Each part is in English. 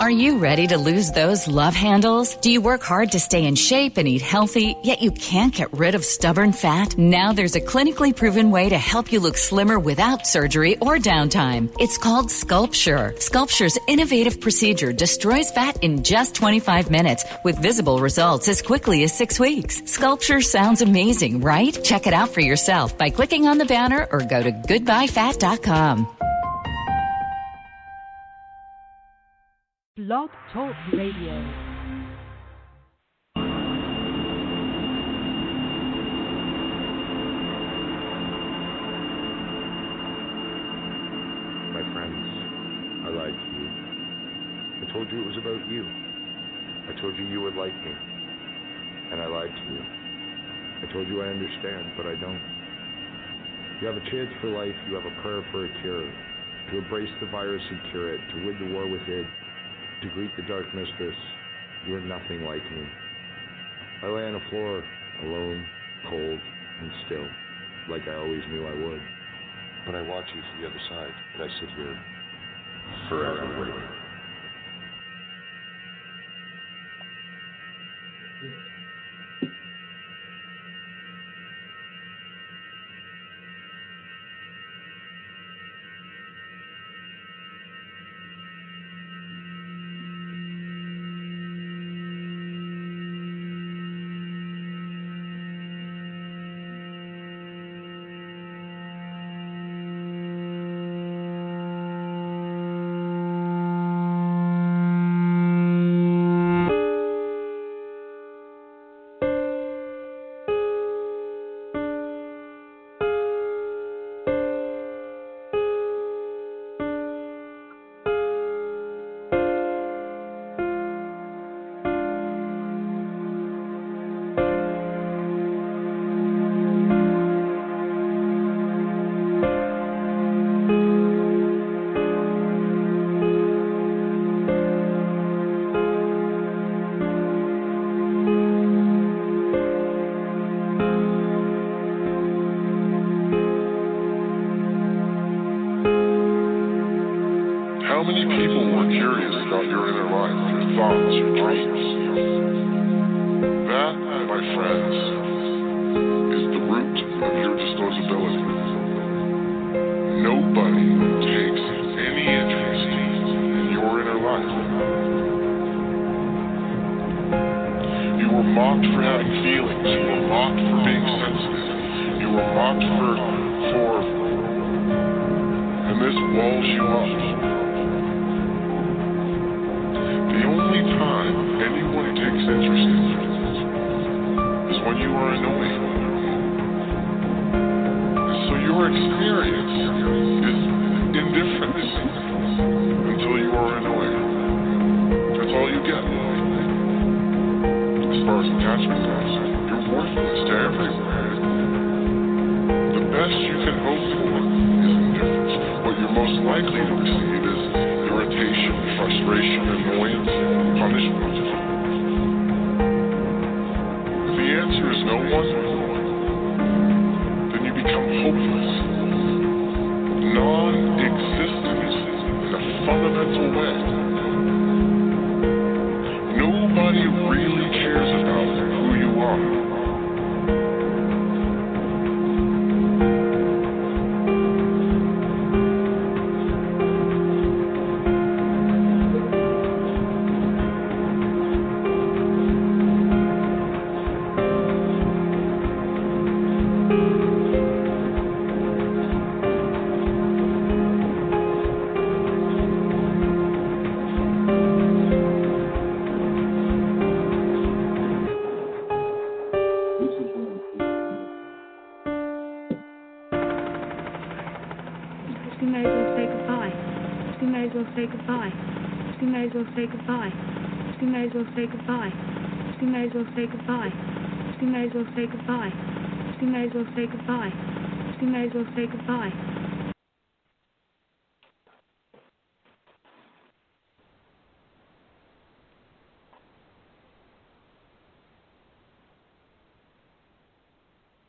Are you ready to lose those love handles? Do you work hard to stay in shape and eat healthy, yet you can't get rid of stubborn fat? Now there's a clinically proven way to help you look slimmer without surgery or downtime. It's called Sculpture. Sculpture's innovative procedure destroys fat in just 25 minutes with visible results as quickly as 6 weeks. Sculpture sounds amazing, right? Check it out for yourself by clicking on the banner or go to goodbyefat.com. Blog Talk Radio. My friends, I lied to you. I told you it was about you. I told you you would like me. And I lied to you. I told you I understand, but I don't. You have a chance for life. You have a prayer for a cure. To embrace the virus and cure it. To win the war with it. To greet the dark mistress. You're nothing like me. I lay on the floor, alone, cold, and still, like I always knew I would. But I watch you from the other side, and I sit here, forever waiting.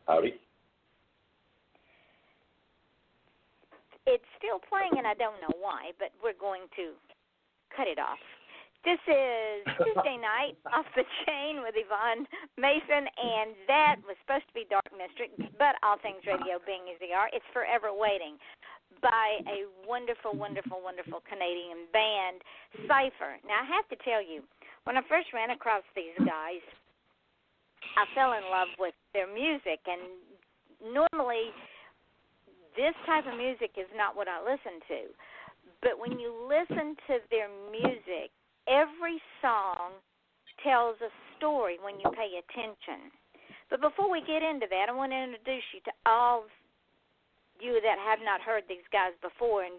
Howdy. It's still playing, and I don't know why, but we're going to cut it off. This is Tuesday Night Off the Chain with Yvonne Mason, and that was supposed to be Dark Mystery, but all things radio being as they are, it's Forever Waiting by a wonderful, wonderful, wonderful Canadian band, Cyphier. Now, I have to tell you, when I first ran across these guys, I fell in love with their music, and normally this type of music is not what I listen to, but when you listen to their music, every song tells a story when you pay attention. But before we get into that, I want to introduce you to all you that have not heard these guys before and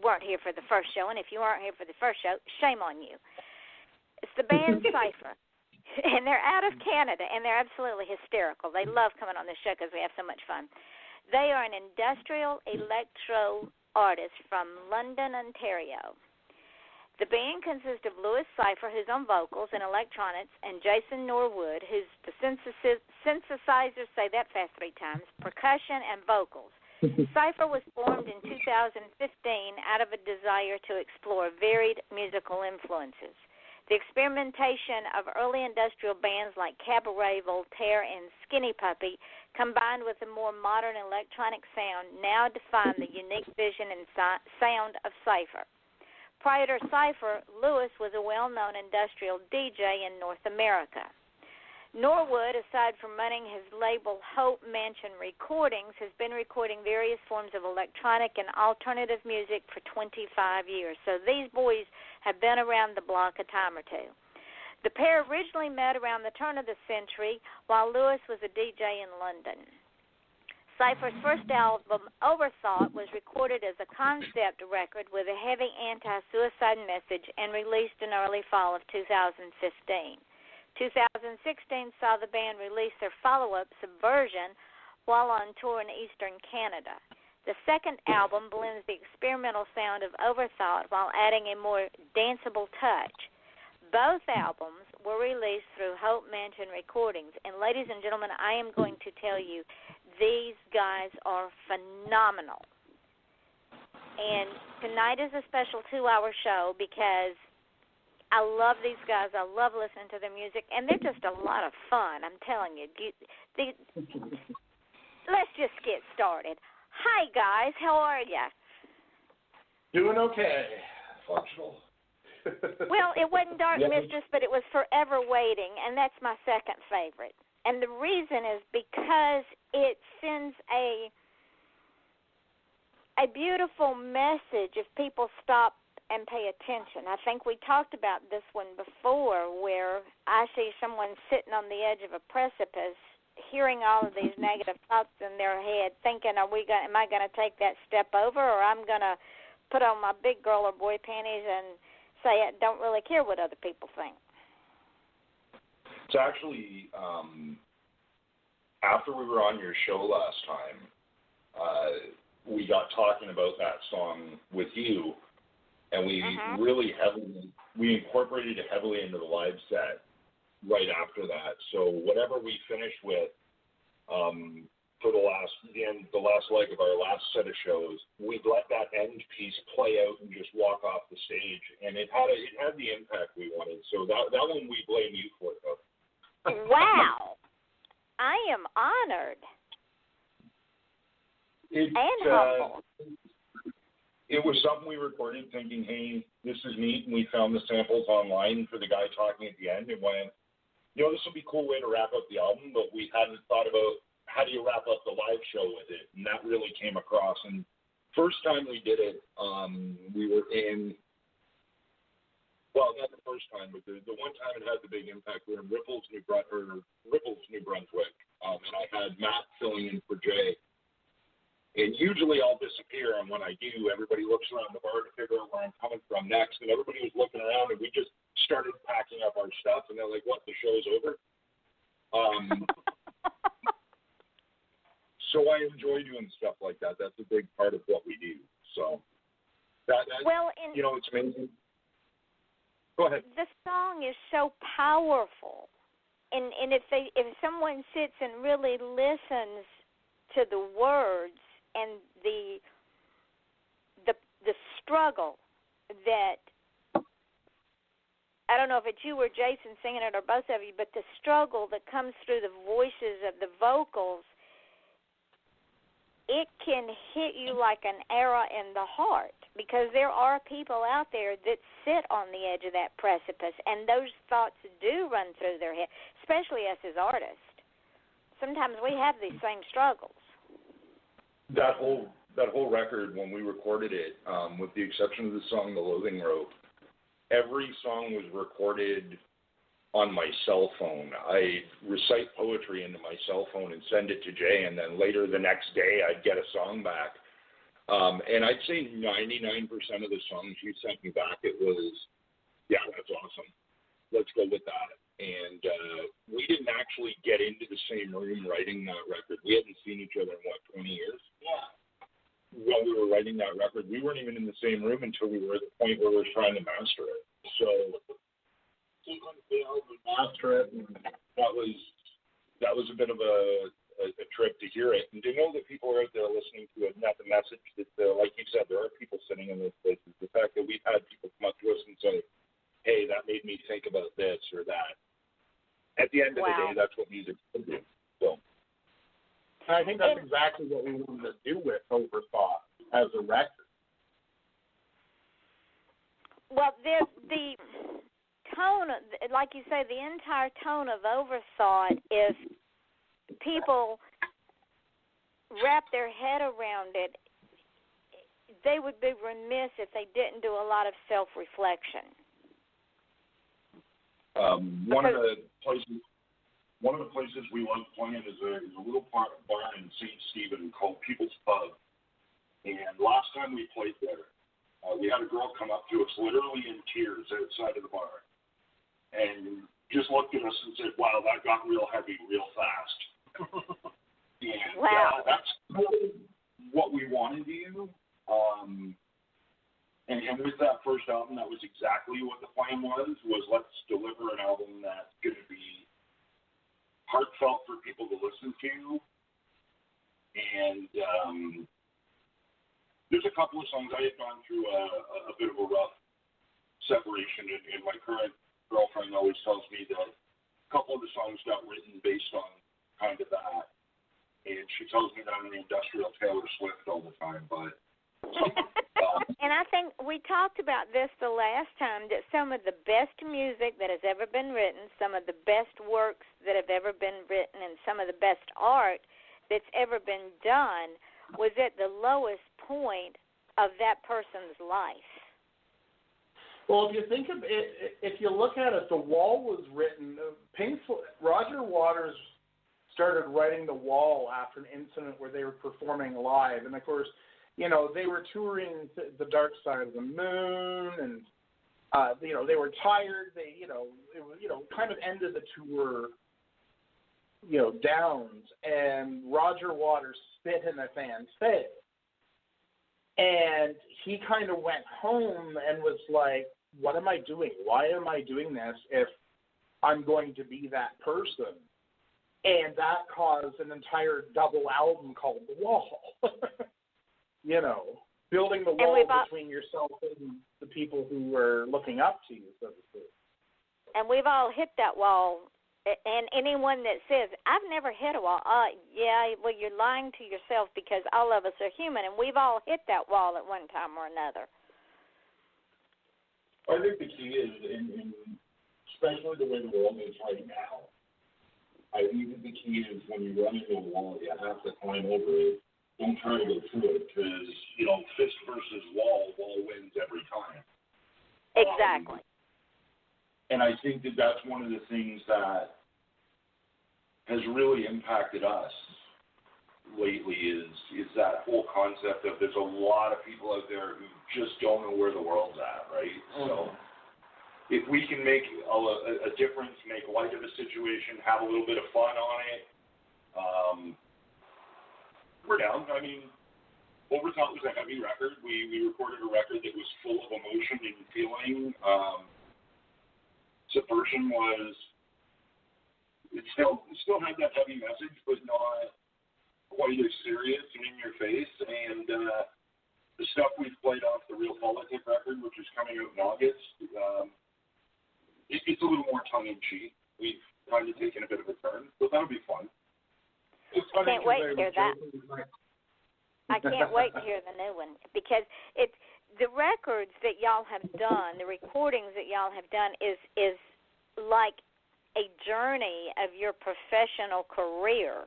weren't here for the first show. And if you aren't here for the first show, shame on you. It's the band Cyphier, and they're out of Canada, and they're absolutely hysterical. They love coming on this show because we have so much fun. They are an industrial electro artist from London, Ontario. The band consists of Louis Cyphier, who's on vocals and electronics, and Jason Norwood, who's the synthesizers, say that fast 3 times, percussion, and vocals. Cyphier was formed in 2015 out of a desire to explore varied musical influences. The experimentation of early industrial bands like Cabaret, Voltaire, and Skinny Puppy, combined with a more modern electronic sound, now define the unique vision and sound of Cyphier. Prior to Cyphier, Louis was a well-known industrial DJ in North America. Norwood, aside from running his label Hope Mansion Recordings, has been recording various forms of electronic and alternative music for 25 years. So these boys have been around the block a time or two. The pair originally met around the turn of the century while Louis was a DJ in London. Cyphier's first album, Overthought, was recorded as a concept record with a heavy anti-suicide message and released in early fall of 2015. 2016 saw the band release their follow-up, Subversion, while on tour in eastern Canada. The second album blends the experimental sound of Overthought while adding a more danceable touch. Both albums were released through Hope Mansion Recordings. And ladies and gentlemen, I am going to tell you, these guys are phenomenal. And tonight is a special 2-hour show because I love these guys. I love listening to their music. And they're just a lot of fun, I'm telling you. Let's just get started. Hi, guys. How are you? Doing okay. Functional. Well, it wasn't Dark Mistress, but it was Forever Waiting, and that's my second favorite. And the reason is because it sends a beautiful message if people stop and pay attention. I think we talked about this one before where I see someone sitting on the edge of a precipice hearing all of these negative thoughts in their head thinking, am I going to take that step over, or I'm going to put on my big girl or boy panties and say I don't really care what other people think. It's actually, after we were on your show last time, we got talking about that song with you, and we we incorporated it heavily into the live set right after that. So whatever we finished with for the last leg of our last set of shows, we'd let that end piece play out and just walk off the stage, and it had the impact we wanted. So that one we blame you for, though. Wow. I am honored and humble. It was something we recorded thinking, hey, this is neat, and we found the samples online for the guy talking at the end and went, this would be a cool way to wrap up the album, but we hadn't thought about how do you wrap up the live show with it, and that really came across. And first time we did it, we were in, well, not the first time, but the one time it had the big impact, we were in Ripples, New Brunswick, and I had Matt filling in for Jay. And usually I'll disappear, and when I do, everybody looks around the bar to figure out where I'm coming from next, and everybody was looking around, and we just started packing up our stuff, and they're like, what, the show's over? So I enjoy doing stuff like that. That's a big part of what we do. So it's amazing. Go ahead. The song is so powerful, and if someone sits and really listens to the words and the struggle that don't know if it's you or Jason singing it or both of you, but the struggle that comes through the voices of the vocals, it can hit you like an arrow in the heart, because there are people out there that sit on the edge of that precipice, and those thoughts do run through their head, especially us as artists. Sometimes we have these same struggles. That whole record, when we recorded it, with the exception of the song The Loathing Rope, every song was recorded on my cell phone. I recite poetry into my cell phone and send it to Jay, and then later the next day I'd get a song back. And I'd say 99% of the songs you sent me back, it was, yeah, that's awesome. Let's go with that. And we didn't actually get into the same room writing that record. We hadn't seen each other in, 20 years? Yeah. When we were writing that record, we weren't even in the same room until we were at the point where we were trying to master it. So master it, and that was a bit of a trip to hear it, and to know that people are out there listening to it, and that the message that, like you said, there are people sitting in those places. The fact that we've had people come up to us and say, hey, that made me think about this or that. At the end of the day, that's what music can do. So, and I think that's exactly what we wanted to do with Overthought as a record. Well, the tone, like you say, the entire tone of Overthought, if people wrap their head around it, they would be remiss if they didn't do a lot of self-reflection. One of the places we love playing is a little bar in St. Stephen called People's Pub. And last time we played there, we had a girl come up to us literally in tears outside of the bar and just looked at us and said, wow, that got real heavy real fast. And wow. That's really what we wanted to do. And with that first album, that was exactly what the plan was let's deliver an album that's going to be heartfelt for people to listen to. And there's a couple of songs. I had gone through a bit of a rough separation, and my current girlfriend always tells me that a couple of the songs got written based on kind of that. And she tells me that I'm an industrial Taylor Swift all the time, but... And I think we talked about this the last time, that some of the best music that has ever been written, some of the best works that have ever been written, and some of the best art that's ever been done was at the lowest point of that person's life. Well, if you think of it, if you look at it, The Wall was written, Roger Waters started writing The Wall after an incident where they were performing live, and of course, they were touring the Dark Side of the Moon, and they were tired. They, kind of ended the tour, downs, and Roger Waters spit in a fan's face, and he kind of went home and was like, "What am I doing? Why am I doing this if I'm going to be that person?" And that caused an entire double album called The Wall. Building the wall between yourself and the people who are looking up to you, so to speak. And we've all hit that wall. And anyone that says, I've never hit a wall, well, you're lying to yourself, because all of us are human, and we've all hit that wall at one time or another. I think the key is, in especially the way the world is right now, I think that the key is when you run into a wall, you have to climb over it. Don't try to go through it, because, fist versus wall wins every time. Exactly. And I think that that's one of the things that has really impacted us lately is that whole concept of there's a lot of people out there who just don't know where the world's at, right? Mm-hmm. So if we can make a difference, make light of a situation, have a little bit of fun on it, we're down. I mean, Overthought was a heavy record. We recorded a record that was full of emotion and feeling. Subversion it still had that heavy message, but not quite as serious and in your face. And the stuff we've played off the Real Politic record, which is coming out in August, it's a little more tongue-in-cheek. We've kind of taken a bit of a turn, so that'll be fun. I can't wait to hear that. I can't wait to hear the new one because it's the records that y'all have done, the recordings that y'all have done is like a journey of your professional career.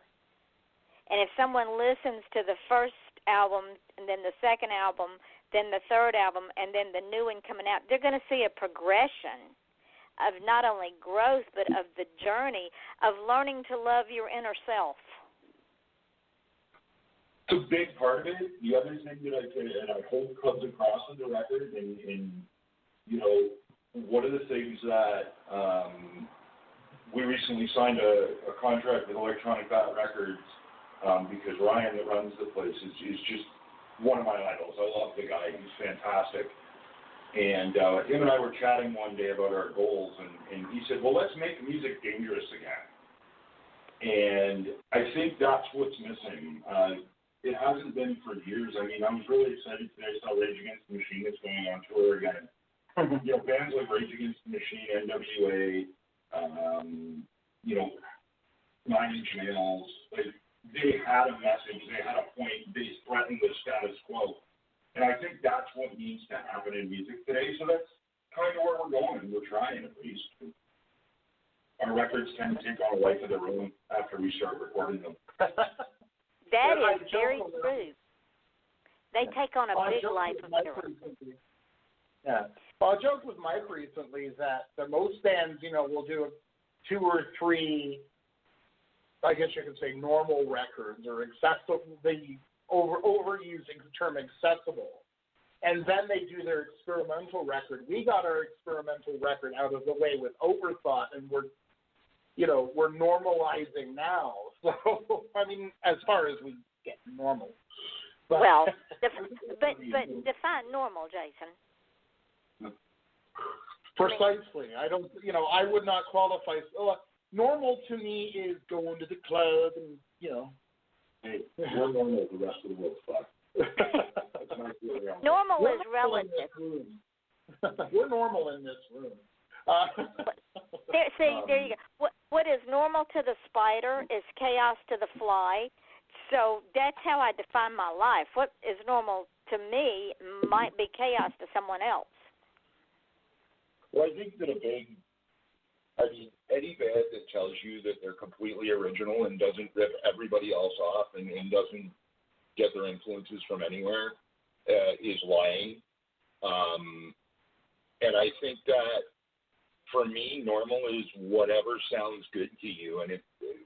And if someone listens to the first album and then the second album, then the third album, and then the new one coming out, they're going to see a progression of not only growth but of the journey of learning to love your inner self. It's a big part of it. The other thing that I hope comes across in the record, and you know, one of the things that we recently signed a contract with Electronic Bat Records because Ryan that runs the place is just one of my idols. I love the guy. He's fantastic. And him and I were chatting one day about our goals, and he said, well, let's make music dangerous again. And I think that's what's missing. It hasn't been for years. I mean, I was really excited today. I saw Rage Against the Machine is going on tour again. You know, bands like Rage Against the Machine, NWA, you know, 9 Inch Nails, like, they had a message, they had a point, they threatened the status quo. And I think that's what needs to happen in music today. So that's kind of where we're going. We're trying, at least. Our records tend to take on a life of their own after we start recording them. That is very true. They take on a big life of their own. Yeah. Well, I joked with Mike recently that most bands, you know, will do 2 or 3, I guess you could say, normal records or accessible. They overusing the term accessible, and then they do their experimental record. We got our experimental record out of the way with Overthought, and we're normalizing now. So, I mean, as far as we get normal. But, well, but define normal, Jason. Precisely. I don't, you know, I would not qualify. Normal to me is going to the club and, you know. Hey, we're normal. The rest of the world's fucked. Normal is relative. We're normal in this room. There you go. What is normal to the spider is chaos to the fly. So that's how I define my life. What is normal to me might be chaos to someone else. Well, I think that any band that tells you that they're completely original and doesn't rip everybody else off and doesn't get their influences from anywhere is lying. And I think that, for me, normal is whatever sounds good to you. And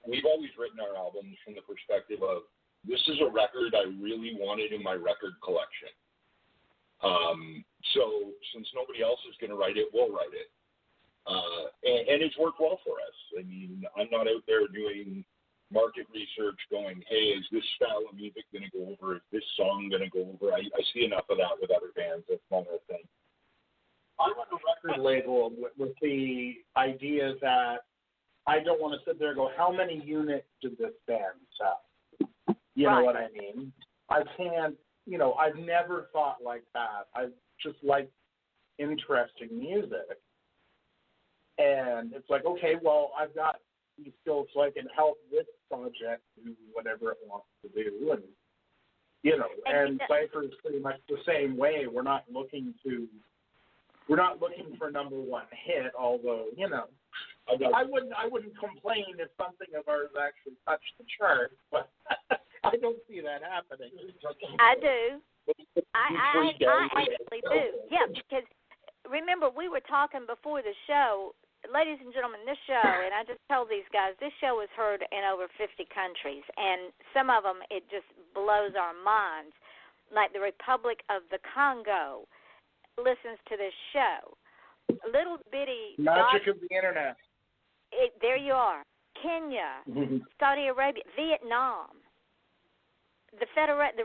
we've always written our albums from the perspective of, this is a record I really wanted in my record collection. So since nobody else is going to write it, we'll write it. And it's worked well for us. I mean, I'm not out there doing market research going, hey, is this style of music going to go over? Is this song going to go over? I see enough of that with other bands. That's one of the things. I run a record label with the idea that I don't want to sit there and go, how many units did this band sell? You know what I mean? I can't, you know, I've never thought like that. I just like interesting music. And it's like, okay, well, I've got these skills so I can help this project do whatever it wants to do. And, you know, and Cypher is pretty much the same way. We're not looking for number one hit, although, you know, I wouldn't complain if something of ours actually touched the chart, but I don't see that happening. I do. I actually do. Yeah, because remember, we were talking before the show, ladies and gentlemen, this show, and I just told these guys, this show is heard in over 50 countries, and some of them, it just blows our minds. Like the Republic of the Congo listens to this show. Little bitty magic of the internet. There you are. Kenya, Saudi Arabia, Vietnam, the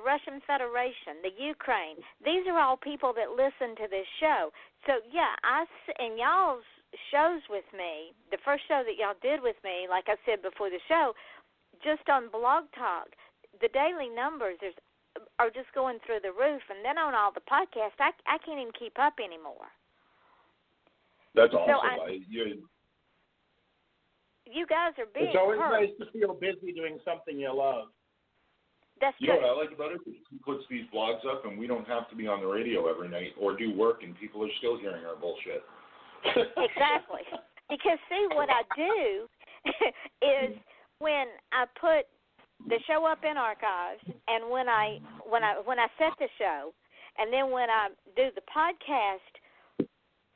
Russian Federation, the Ukraine. These are all people that listen to this show. So yeah, and y'all's shows with me, the first show that y'all did with me, like I said before the show, just on Blog Talk, the daily numbers are just going through the roof. And then on all the podcasts, I can't even keep up anymore. That's awesome. You guys are being It's always heard. nice to feel busy doing something you love. That's You true. know what I like about it? He puts these blogs up, and we don't have to be on the radio every night or do work, and people are still hearing our bullshit. Exactly. Because see, what I do is when I put the show up in archives, and when I set the show, and then when I do the podcast,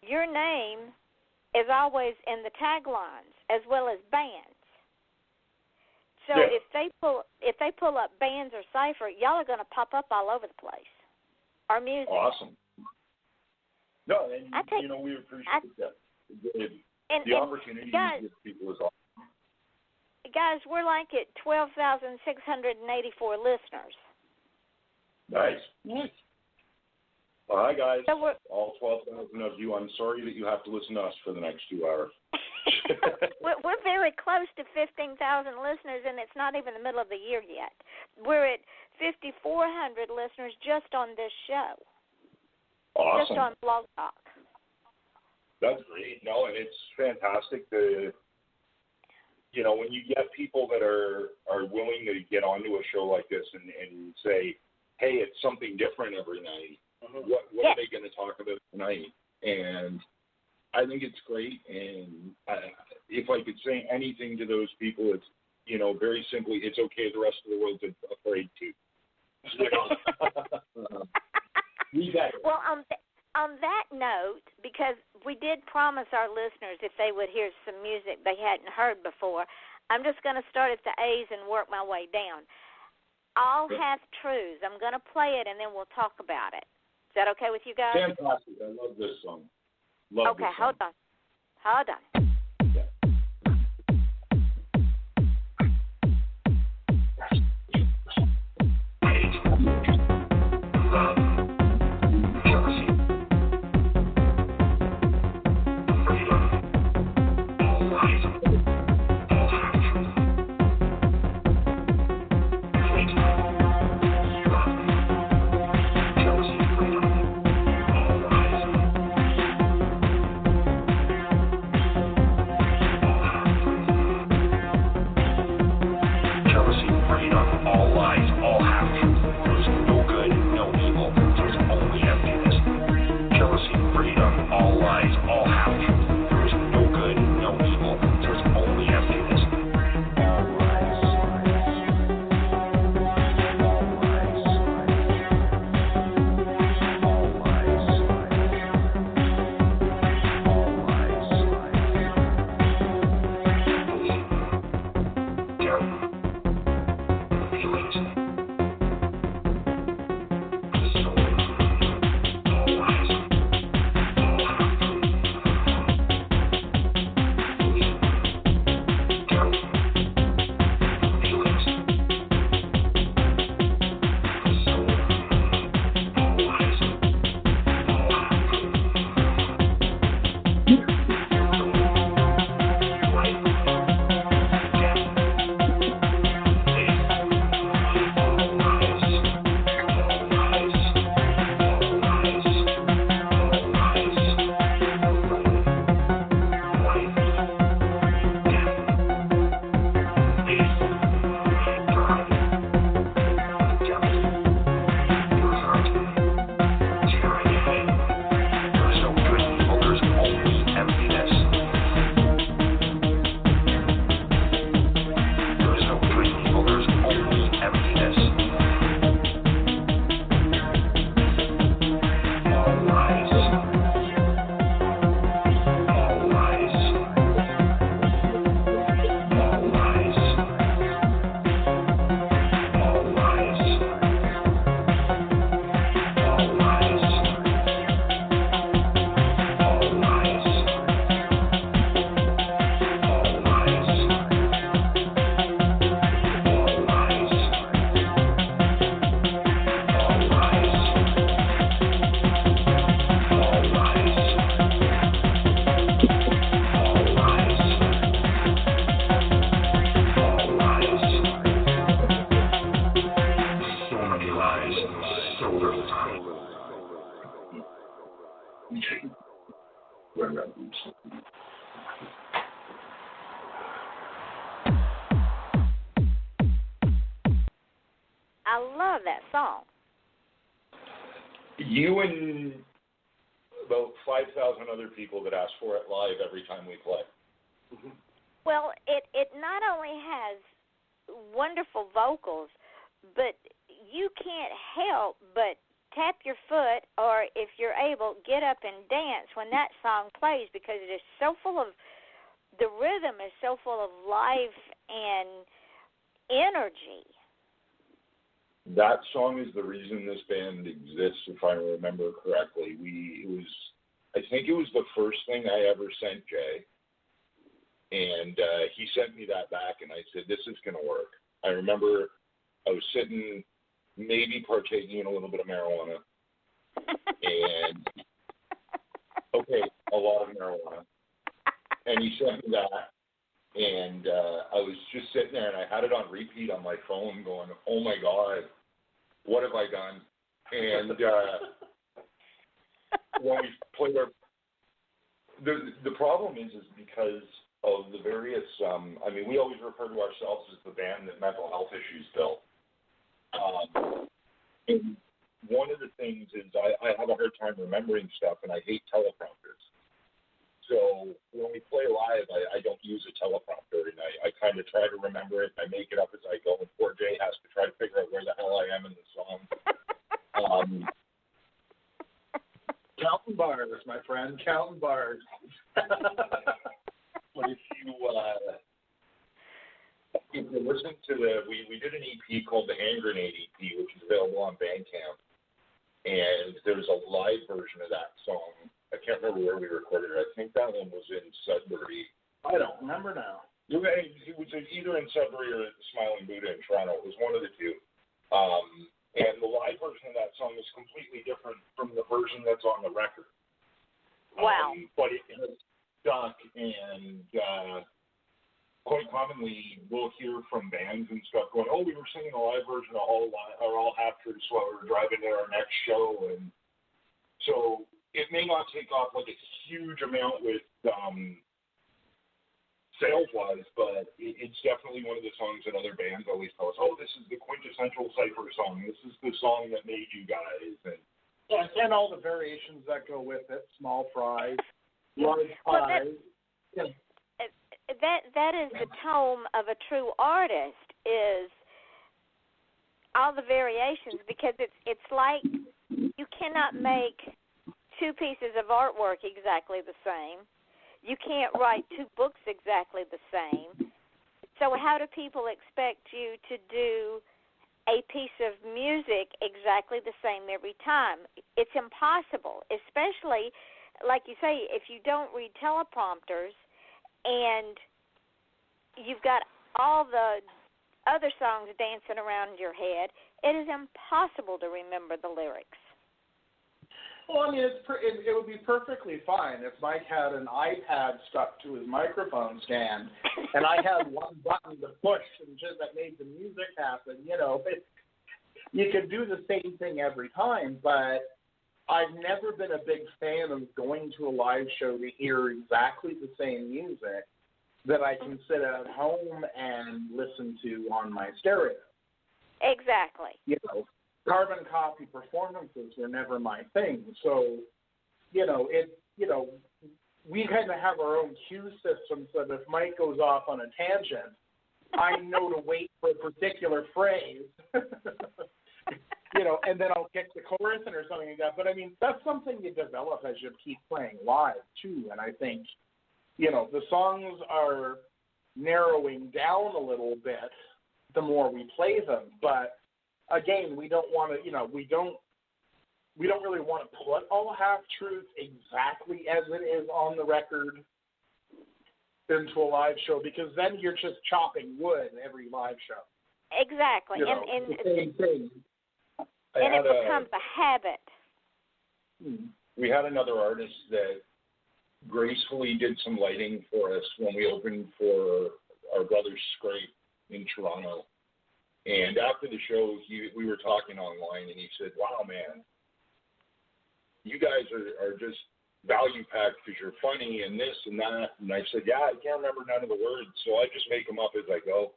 your name is always in the taglines as well as bands. So if they pull up bands or Cypher, y'all are going to pop up all over the place. Our music. Awesome. No, and we appreciate that. The opportunity to give people is awesome. Guys, we're like at 12,684 listeners. Nice. Well, hi, guys. So all 12,000 of you. I'm sorry that you have to listen to us for the next 2 hours. We're very close to 15,000 listeners, and it's not even the middle of the year yet. We're at 5,400 listeners just on this show. Awesome. Just on Blog Talk. That's great. No, and it's fantastic to, when you get people that are willing to get onto a show like this and say, hey, it's something different every night. What are they going to talk about tonight? And I think it's great. And if I could say anything to those people, it's, very simply, it's okay. The rest of the world's afraid to. We got it. Well, on that note, because we did promise our listeners if they would hear some music they hadn't heard before, I'm just going to start at the A's and work my way down. All Half Truths. I'm going to play it, and then we'll talk about it. Is that okay with you guys? Fantastic. I love this song. Love this song. Hold on. I love that song. You and about 5,000 other people that ask for it live every time we play. Well, it not only has wonderful vocals, but you can't help but tap your foot, or if you're able, get up and dance when that song plays, because it is so full of, the rhythm is so full of life and energy. That song is the reason this band exists, if I remember correctly. I think it was the first thing I ever sent Jay, and he sent me that back, and I said, this is going to work. I remember I was sitting, maybe partaking in a little bit of marijuana, and, okay, a lot of marijuana, and he sent me that, and I was just sitting there, and I had it on repeat on my phone going, oh, my God, what have I done? And when we played our, the problem is because of the various, we always refer to ourselves as the band that mental health issues built. And one of the things is I have a hard time remembering stuff, and I hate teleprompters. So when we play live, I don't use a teleprompter, and I kind of try to remember it. I make it up as I go, and poor Jay has to try to figure out where the hell I am in the song. Counting bars, my friend, counting bars. But if you listen to we did an EP called the Hand Grenade EP, which is available on Bandcamp, and there's a live version of that song. I can't remember where we recorded it. I think that one was in Sudbury. I don't remember now. It was either in Sudbury or Smiling Buddha in Toronto. It was one of the two. And the live version of that song is completely different from the version that's on the record. Wow. But it has stuck, and quite commonly we'll hear from bands and stuff going, oh, we were singing a live version of All Half Truths while we were driving to our next show. And so it may not take off like a huge amount with sales-wise, but it's definitely one of the songs that other bands always tell us, oh, this is the quintessential Cypher song. This is the song that made you guys. And all the variations that go with it, small fries, large pies. That is the tone of a true artist, is all the variations, because it's like you cannot make two pieces of artwork exactly the same. You can't write two books exactly the same. So how do people expect you to do a piece of music exactly the same every time? It's impossible, especially, like you say, if you don't read teleprompters and you've got all the other songs dancing around your head, it is impossible to remember the lyrics. Well, it would be perfectly fine if Mike had an iPad stuck to his microphone stand, and I had one button to push and just that made the music happen. You could do the same thing every time, but I've never been a big fan of going to a live show to hear exactly the same music that I can sit at home and listen to on my stereo. Exactly. Carbon copy performances were never my thing. So, we kind of have our own cue system so that if Mike goes off on a tangent, I know to wait for a particular phrase, and then I'll kick the chorus in or something like that. But, that's something you develop as you keep playing live, too. And I think, the songs are narrowing down a little bit the more we play them. But, again, we don't want to, we don't really want to put All Half Truth exactly as it is on the record into a live show, because then you're just chopping wood every live show. Exactly. And the same thing. And it becomes a habit. We had another artist that gracefully did some lighting for us when we opened for our brother's Scrape in Toronto. And after the show, we were talking online, and he said, wow, man, you guys are just value-packed because you're funny and this and that. And I said, yeah, I can't remember none of the words, so I just make them up as I go.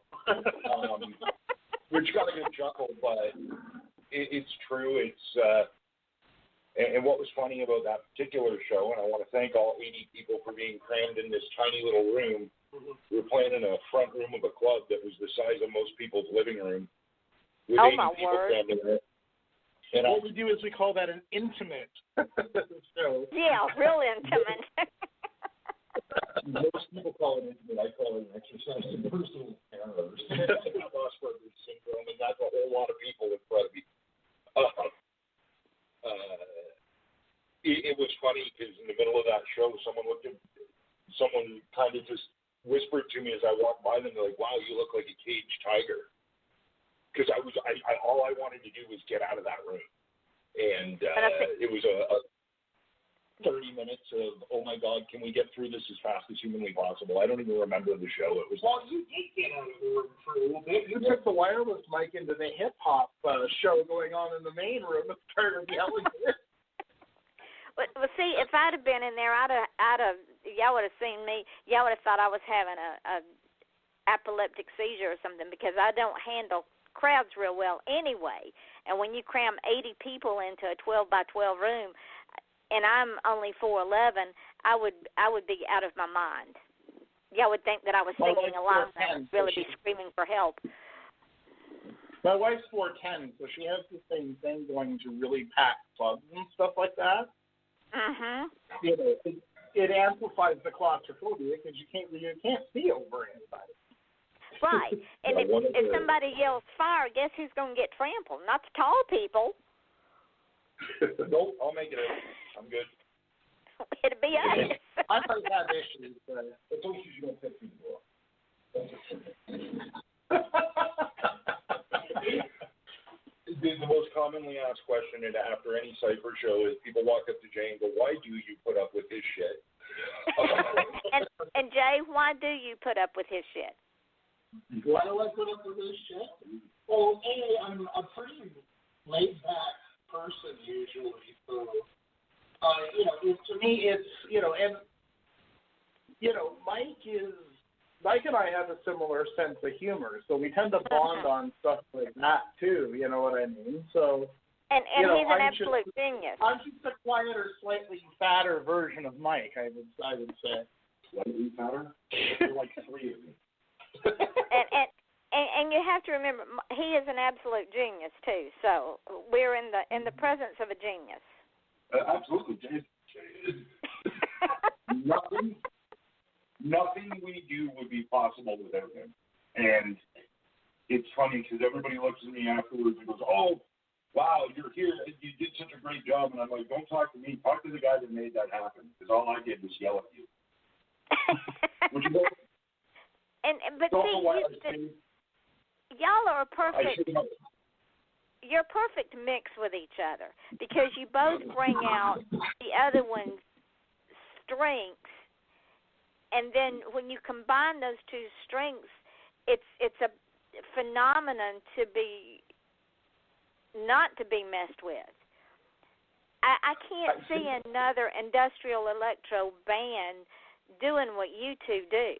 which got a good chuckle, but it's true. It's and what was funny about that particular show, and I want to thank all 80 people for being crammed in this tiny little room. We were playing in a front room of a club that was the size of most people's living room. With 80 people crammed in there. And what we do is we call that an intimate show. Yeah, real intimate. Most people call it intimate. I call it an exercise in personal errors. Asperger's syndrome, and that's a whole lot of people in front of me. It was funny because in the middle of that show, someone kind of just whispered to me as I walked by them. They're like, "Wow, you look like a caged tiger." Because all I wanted to do was get out of that room, and it was a 30 minutes of, oh my God, can we get through this as fast as humanly possible? I don't even remember the show. It was you did get out of the room for a little bit. You took the wireless mic into the hip hop show going on in the main room and started yelling. Well, see, if I'd have been in there, y'all would have seen me. Y'all would have thought I was having a epileptic seizure or something, because I don't handle crowds real well anyway. And when you cram 80 people into a 12 by 12 room, and I'm only 4'11", I would be out of my mind. Y'all would think that I was singing along and I would really be screaming for help. My wife's 4'10", so she has the same thing going to really packed clubs and stuff like that. Mhm. You know, it amplifies the claustrophobia because you can't see over anybody. Right, and if somebody yells fire, guess who's going to get trampled? Not the tall people. Nope, I'll make it out. I'm good. It'll be us. I might have issues, but it's always you don't piss people off. The most commonly asked question after any Cypher show is people walk up to Jay and go, "Why do you put up with his shit?" and Jay, why do you put up with his shit? Why do I put up with his shit? Well, I'm a pretty laid back person usually, so to me it's Mike and I have a similar sense of humor, so we tend to bond on stuff like that too. You know what I mean? So. And he's an absolute genius. I'm just a quieter, slightly fatter version of Mike. I would say. Slightly fatter? Like 3 of me. And you have to remember, he is an absolute genius too. So we're in the presence of a genius. Absolutely, nothing we do would be possible without him. And it's funny because everybody looks at me afterwards and goes, "Oh, wow, you're here. You did such a great job." And I'm like, "Don't talk to me. Talk to the guy that made that happen, because all I did was yell at you." But see, y'all are a perfect. You're a perfect mix with each other because you both bring out the other one's strengths, and then when you combine those two strengths, it's a phenomenon not to be messed with. I can't see another industrial electro band doing what you two do.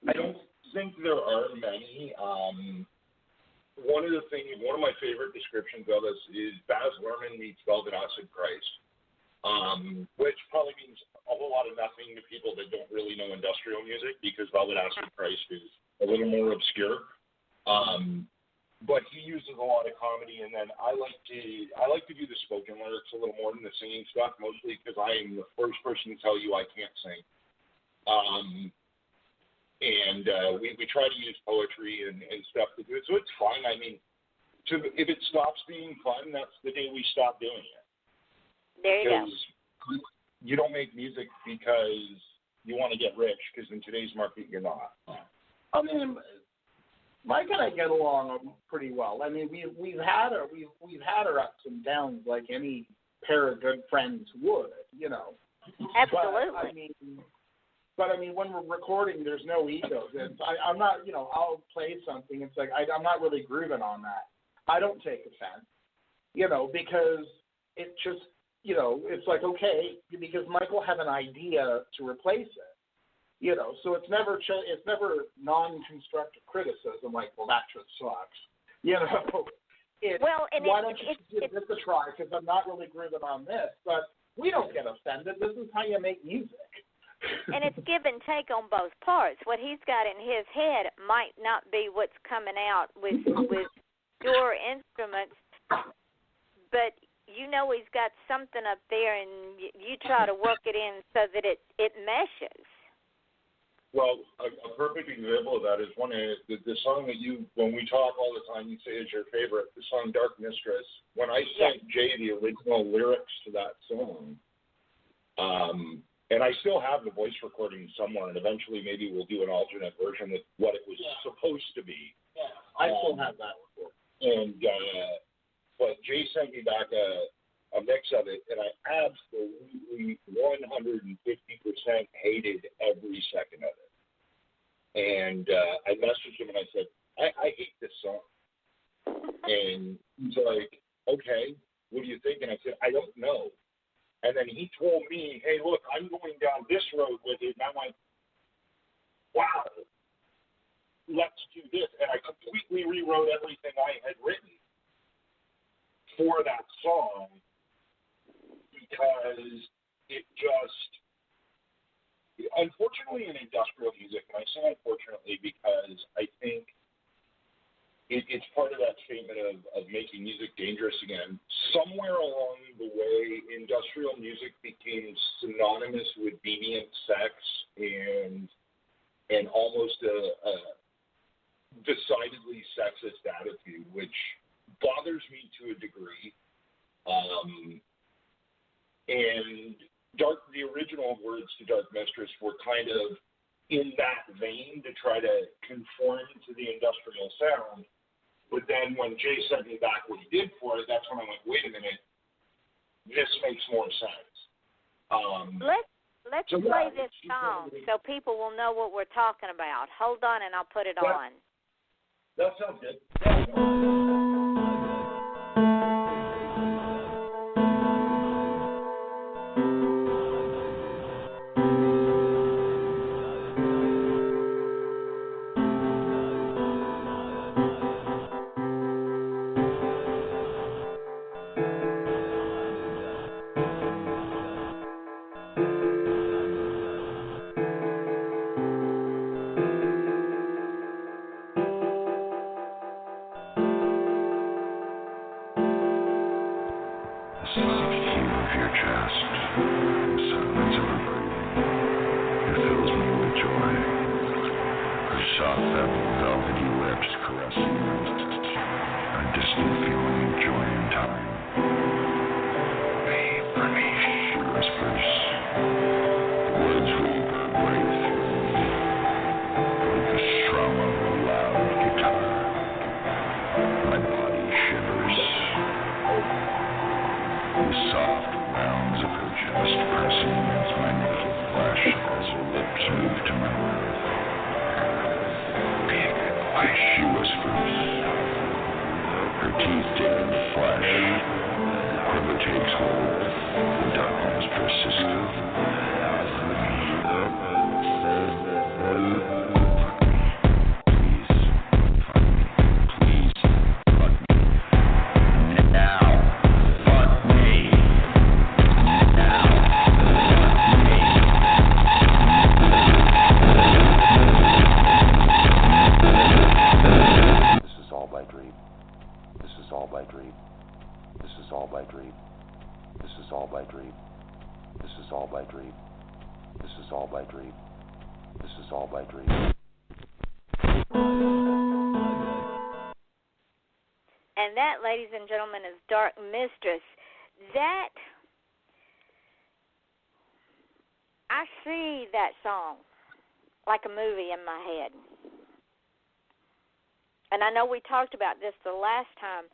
I don't think there are many. One of my favorite descriptions of us is Baz Luhrmann meets Velvet Acid Christ, which probably means a whole lot of nothing to people that don't really know industrial music, because Velvet Acid Christ is a little more obscure. But he uses a lot of comedy, and then I like to do the spoken lyrics a little more than the singing stuff, mostly because I am the first person to tell you I can't sing. And we try to use poetry and stuff to do it, so it's fun. I mean, if it stops being fun, that's the day we stop doing it. There you go. You don't make music because you want to get rich, because in today's market, you're not. I mean, Mike and I get along pretty well. I mean, we've had our ups and downs like any pair of good friends would, you know. Absolutely. But I mean, when we're recording, there's no egos. I'm not, I'll play something. It's like I'm not really grooving on that. I don't take offense, because it just, it's like, okay, because Mike will have an idea to replace it. You know, so it's never non-constructive criticism like, well, that just sucks. You know, why don't you give this a try? Because I'm not really grooving on this. But we don't get offended. This is how you make music. And it's give and take on both parts. What he's got in his head might not be what's coming out with your instruments, but you know he's got something up there, and you try to work it in so that it meshes. Well, a perfect example of that is the song that when we talk all the time, you say is your favorite, the song Dark Mistress. When I sent Jay the original lyrics to that song, and I still have the voice recording somewhere, and eventually maybe we'll do an alternate version with what it was supposed to be. Yeah, I still have that recording. And but Jay sent me back a mix of it, and I absolutely 150% hated every second of it. And I messaged him and I said, I hate this song. And he's like, okay, what do you think? And I said, I don't know. And then he told me, hey, look, I'm going down this road with it. And I'm like, wow, let's do this. And I completely rewrote everything I had written for that song because it just, unfortunately in industrial music, and I say unfortunately because I think it's part of that statement of making music dangerous again. Somewhere along the way, industrial music became synonymous with deviant sex and almost a decidedly sexist attitude, which bothers me to a degree. And the original words to Dark Mistress were kind of in that vein to try to conform to the industrial sound. But then when Jay sent me back what he did for it, that's when I went, wait a minute, this makes more sense. Let's play this song so people will know what we're talking about. Hold on, and I'll put it on. That sounds good. And that, ladies and gentlemen, is Dark Mistress. That, I see that song like a movie in my head. And I know we talked about this the last time,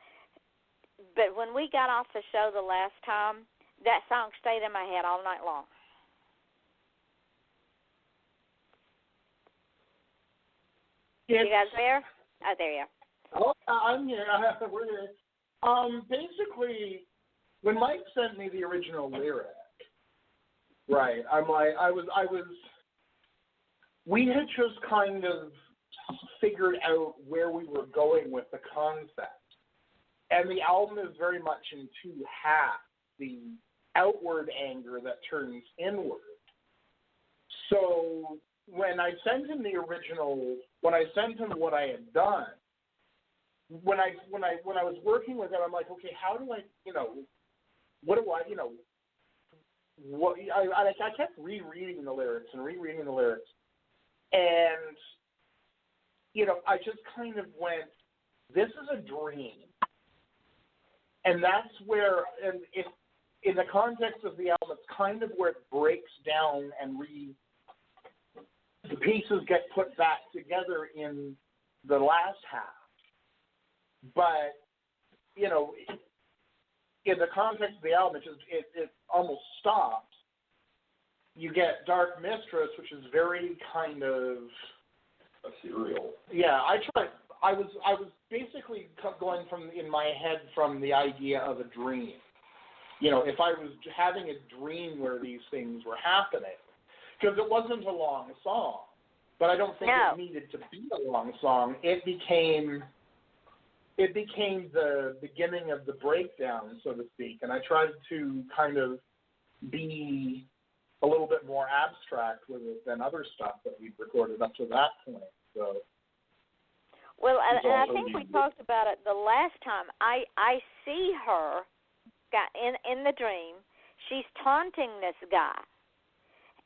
but when we got off the show the last time, that song stayed in my head all night long. You guys there? Oh, there you are. Oh, I'm here. We're here. Basically, when Mike sent me the original lyric, right? I'm like, I was we had just kind of figured out where we were going with the concept. And the album is very much in two halves, the outward anger that turns inward. So when I sent him what I had done, when I was working with it, I'm like, okay, how do I, what do I, I kept rereading the lyrics, and, I just kind of went, this is a dream. And that's where, and if in the context of the album, it's kind of where it breaks down and the pieces get put back together in the last half. But, in the context of the album, it almost stops. You get Dark Mistress, which is very kind of ethereal. Yeah, I was basically going in my head from the idea of a dream. If I was having a dream where these things were happening, because it wasn't a long song, but I don't think it needed to be a long song. It became the beginning of the breakdown, so to speak, and I tried to kind of be a little bit more abstract with it than other stuff that we'd recorded up to that point. So. Well, and I think we talked about it the last time. I see her in the dream. She's taunting this guy,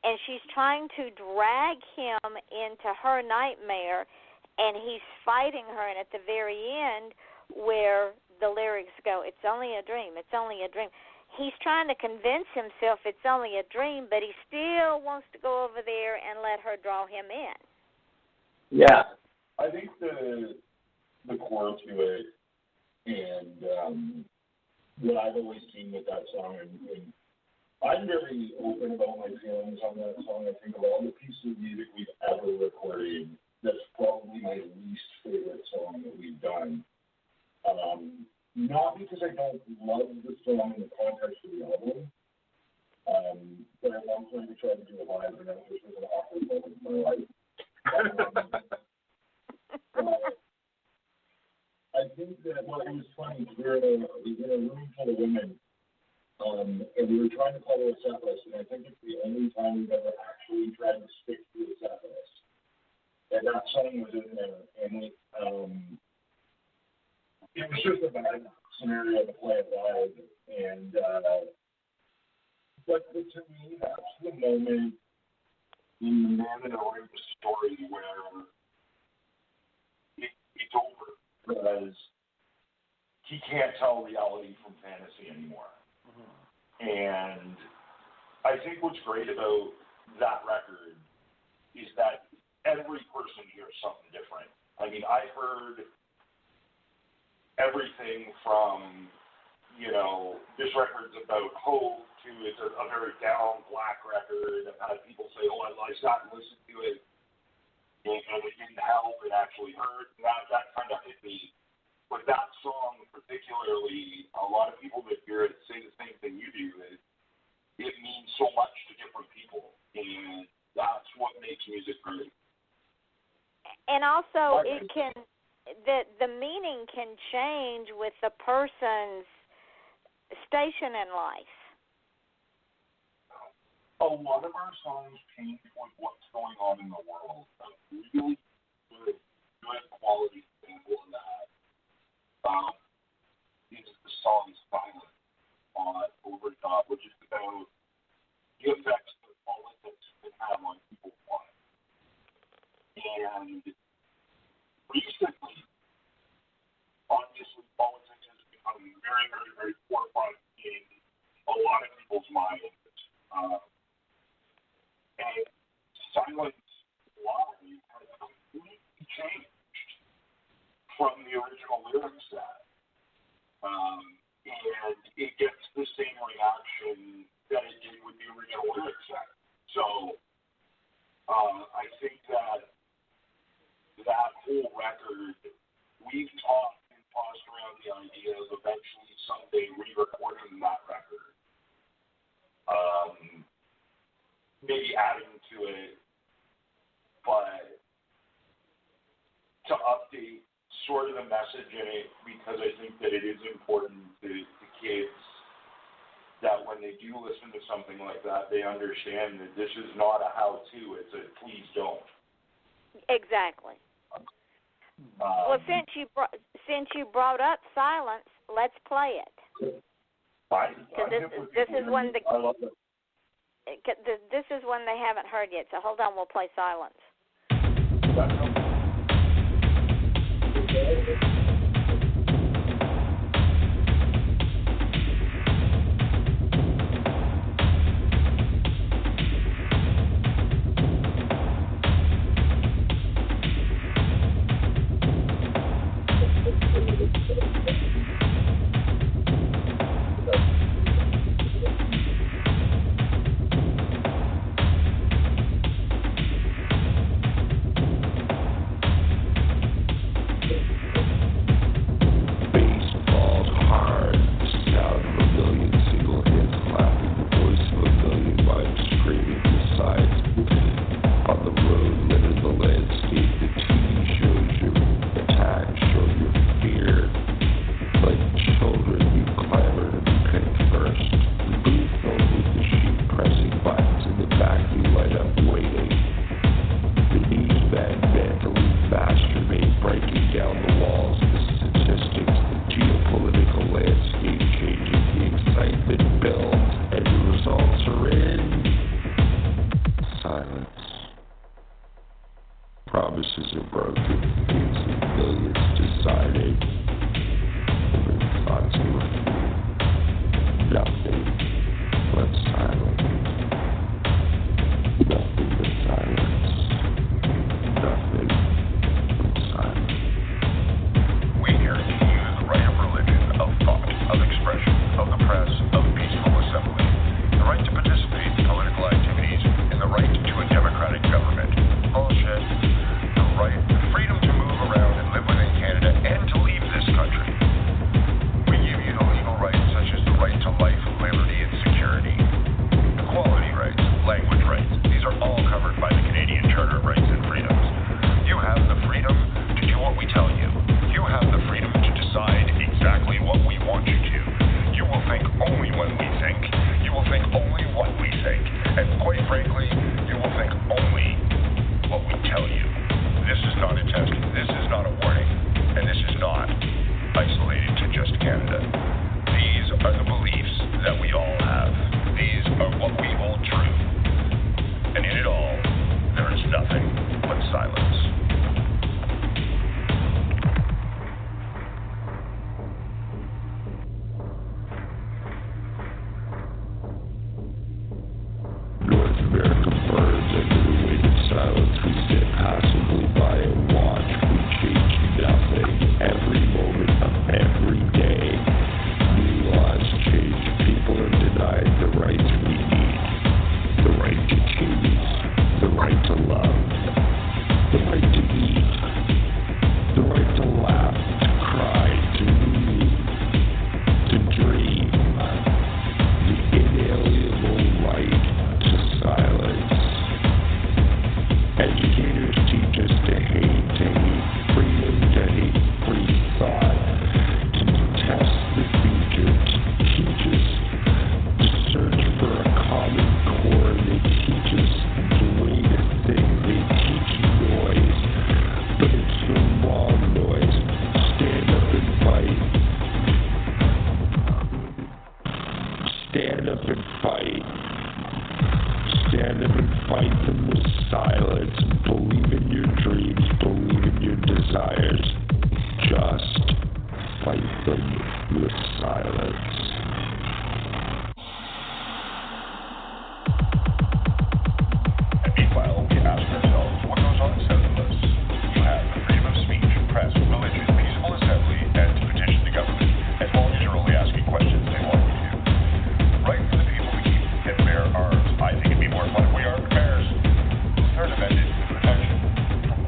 and she's trying to drag him into her nightmare, and he's fighting her. And at the very end, where the lyrics go, "It's only a dream, it's only a dream," he's trying to convince himself it's only a dream, but he still wants to go over there and let her draw him in. Yeah. I think the core to it, and what I've always seen with that song, and I'm very open about my feelings on that song. I think of all the pieces of music we've ever recorded, that's probably my least favorite song that we've done. Not because I don't love the song in the context of the album, but at one point we tried to do it live, and it was an awkward moment in my life. I think that it was funny. We were in a room full of women, and we were trying to follow a set list, and I think it's the only time we've ever actually tried to stick to a set list. And that song was in there, and it was just a bad scenario to play it live. And but to me, that's the moment in the Man in the Ring story where it's over, because he can't tell reality from fantasy anymore. Mm-hmm. And I think what's great about that record is that every person hears something different. I mean, I heard everything from, this record's about hope to it's a very down black record. I've had people say, I sat and listened to it, and it didn't help, it actually hurt. And that kind of hit me. But that song particularly, a lot of people that hear it say the same thing you do, that it means so much to different people. And that's what makes music great. And also, the meaning can change with the person's station in life. A lot of our songs change with what's going on in the world. A really good quality example of that is the song Silence on Overthought, which is about the effects that politics can have on people's lives. And recently, obviously, politics has become very, very, very forefront in a lot of people's minds. And Silence Live has completely changed from the original lyric set. And it gets the same reaction that it did with the original lyric set. So I think that whole record, we've talked and tossed around the idea of eventually someday re-recording that record. Maybe adding to it, but communicate sort of the message in it because I think that it is important to kids that when they do listen to something like that, they understand that this is not a how-to, it's a please don't. Exactly. Well, since you brought up silence, let's play it. Because this is one this is one they haven't heard yet. So hold on, we'll play silence.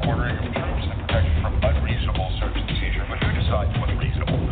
Ordering of troops and protection from unreasonable search and seizure. But who decides what's reasonable? Who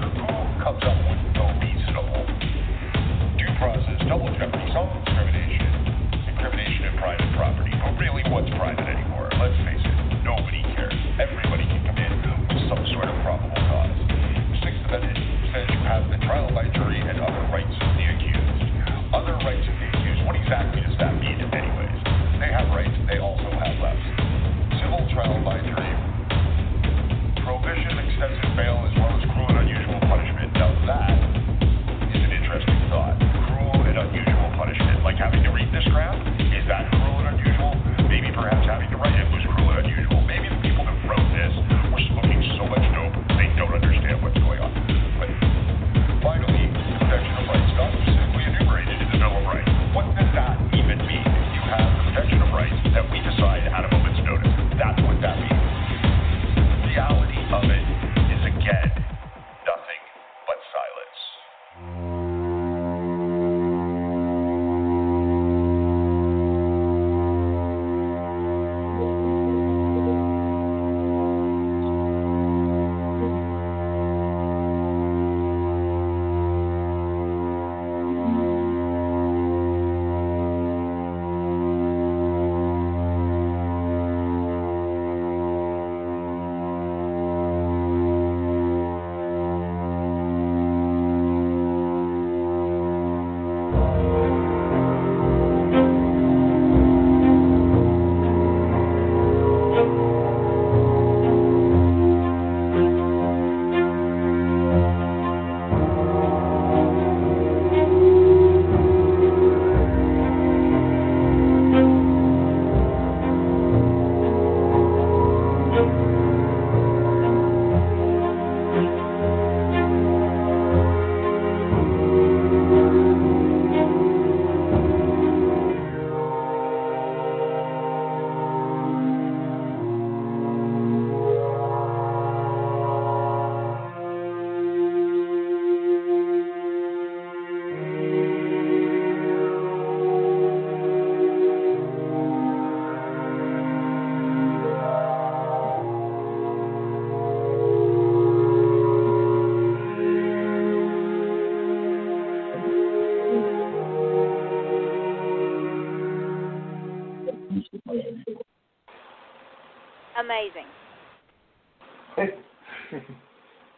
amazing.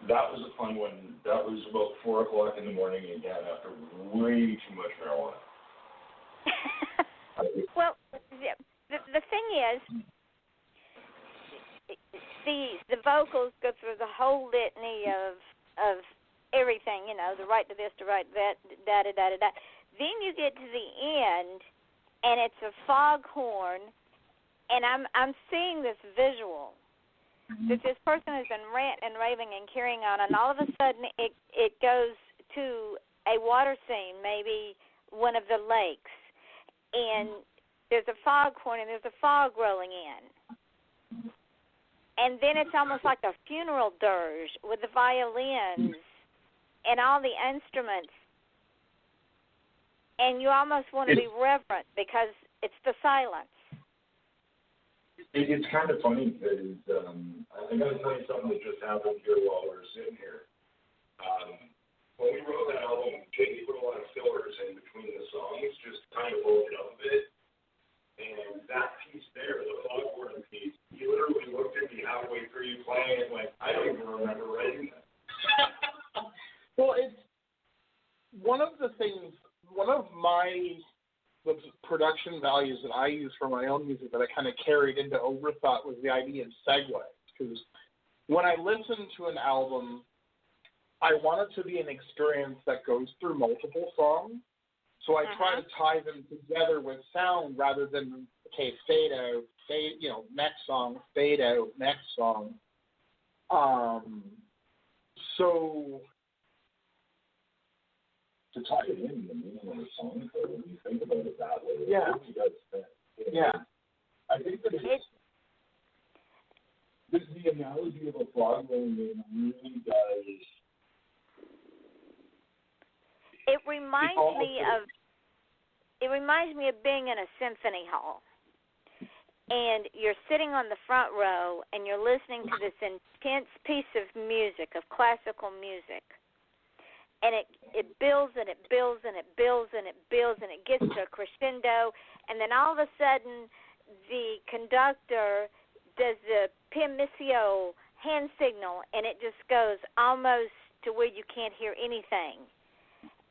That was a fun one. That was about 4 o'clock in the morning again after way too much marijuana. Well, the thing is, the vocals go through the whole litany of everything, you know, the right to this, the right to that, da-da-da-da-da. Then you get to the end, and it's a foghorn, and I'm seeing this visual that this person has been ranting and raving and carrying on, and all of a sudden it goes to a water scene, maybe one of the lakes, and there's a foghorn and there's a fog rolling in. And then it's almost like a funeral dirge with the violins and all the instruments. And you almost want to be reverent because it's the silence. It's kind of funny because I got to tell you something that just happened here while we were sitting here. When we wrote that album, Jay put a lot of fillers in between the songs, just kind of hold it up a bit. And that piece there, the foghorn piece, he literally looked at me halfway through you playing and went, I don't even remember writing that. Well, it's one of the things, one of the production values that I use for my own music that I kind of carried into Overthought was the idea of segues. Because when I listen to an album, I want it to be an experience that goes through multiple songs. So I try to tie them together with sound rather than, okay, fade out, fade, next song, fade out, next song. So to tie it in the meaning of the song, though, when you think about it that way, yeah, it really does fit. Yeah. I think that the analogy of a frog rolling in really does. It reminds me of being in a symphony hall, and you're sitting on the front row, and you're listening to this intense piece of music, of classical music, and it builds and it builds and it builds and it builds, and it gets to a crescendo, and then all of a sudden the conductor does the Pimissio hand signal, and it just goes almost to where you can't hear anything.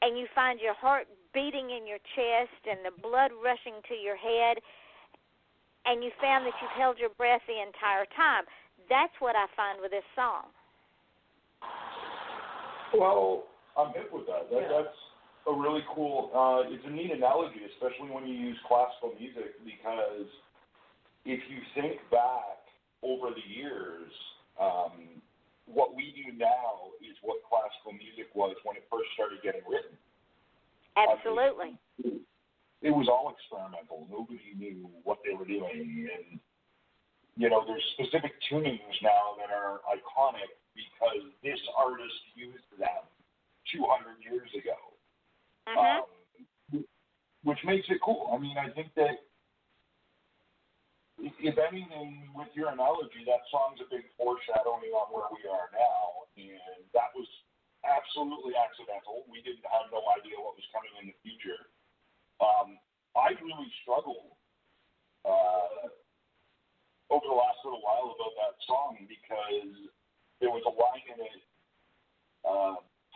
And you find your heart beating in your chest and the blood rushing to your head, and you found that you've held your breath the entire time. That's what I find with this song. Well, I'm hip with that. That's a really cool, it's a neat analogy, especially when you use classical music, because if you think back over the years, what we do now is what classical music was when it first started getting written. Absolutely. I mean, it was all experimental. Nobody knew what they were doing. And, there's specific tunings now that are iconic because this artist used them 200 years ago, which makes it cool. I mean, I think that if anything, with your analogy, that song's a big foreshadowing on where we are now, and that was absolutely accidental. We didn't have no idea what was coming in the future. I really struggled over the last little while about that song because there was a line in it,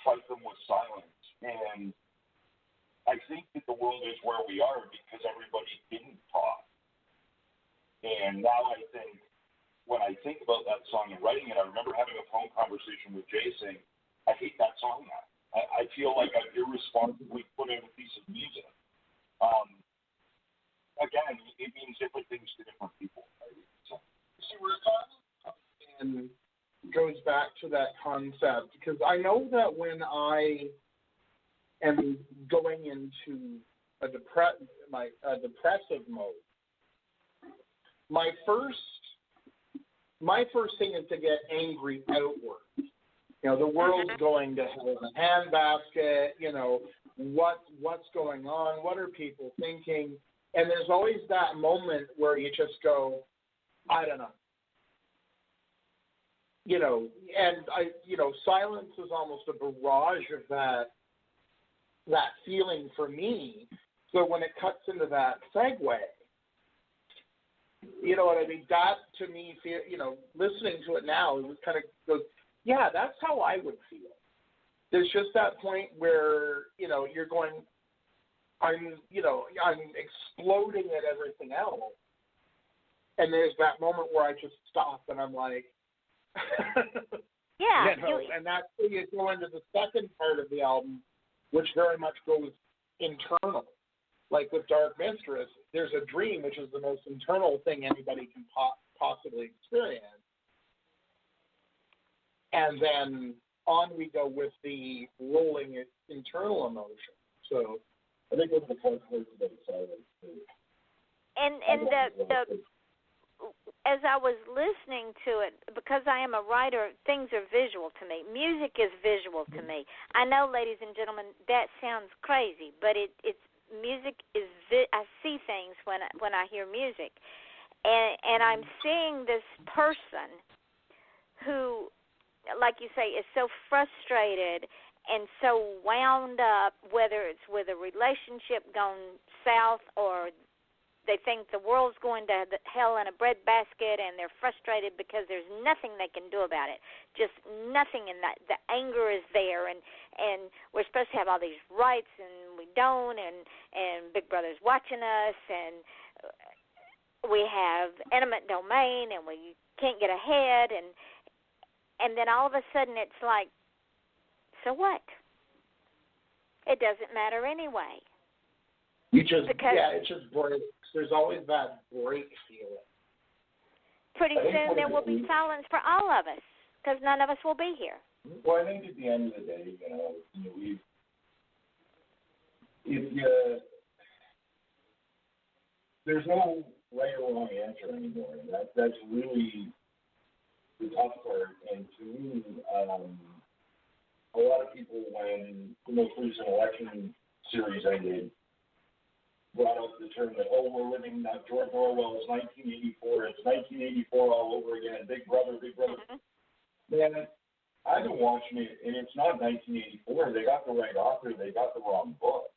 fight them with silence, and I think that the world is where we are because everybody didn't talk. And now I think, when I think about that song and writing it, I remember having a phone conversation with Jay saying, I hate that song now. I feel like I've irresponsibly put in a piece of music. Again, it means different things to different people. Right? So, see where it's on? And goes back to that concept, because I know that when I am going into a depressive mode, my first thing is to get angry outward. The world's going to hell in a handbasket. What's going on? What are people thinking? And there's always that moment where you just go, I don't know. Silence is almost a barrage of that feeling for me. So when it cuts into that segue, You know what I mean? That, to me, you know, listening to it now, it was kind of goes, yeah, that's how I would feel. There's just that point where, you know, you're going, I'm exploding at everything else. And there's that moment where I just stop and I'm like, yeah. You know, and that's when you go into the second part of the album, which very much goes internal. Like with Dark Mistress, there's a dream, which is the most internal thing anybody can possibly experience. And then on we go with the rolling internal emotion. So I think that's the fun part about silence. And the as I was listening to it, because I am a writer, things are visual to me. Music is visual to me. I know, ladies and gentlemen, that sounds crazy, but it's music is. I see things when I hear music, and I'm seeing this person who, like you say, is so frustrated and so wound up, whether it's with a relationship gone south or they think the world's going to hell in a breadbasket, and they're frustrated because there's nothing they can do about it. Just nothing, and that the anger is there, and we're supposed to have all these rights, and we don't, and Big Brother's watching us, and we have eminent domain, and we can't get ahead, and then all of a sudden it's like, so what? It doesn't matter anyway. It just breaks. There's always that break feeling. Pretty soon there will be silence for all of us, because none of us will be here. Well, I think at the end of the day, there's no right or wrong answer anymore. That's really the tough part. And to me, a lot of people, when the most recent election series I did, brought up the term that, we're living George Orwell's 1984. It's 1984 all over again. Big Brother, Big Brother. Man, I've been watching it, and it's not 1984. They got the right author. They got the wrong book.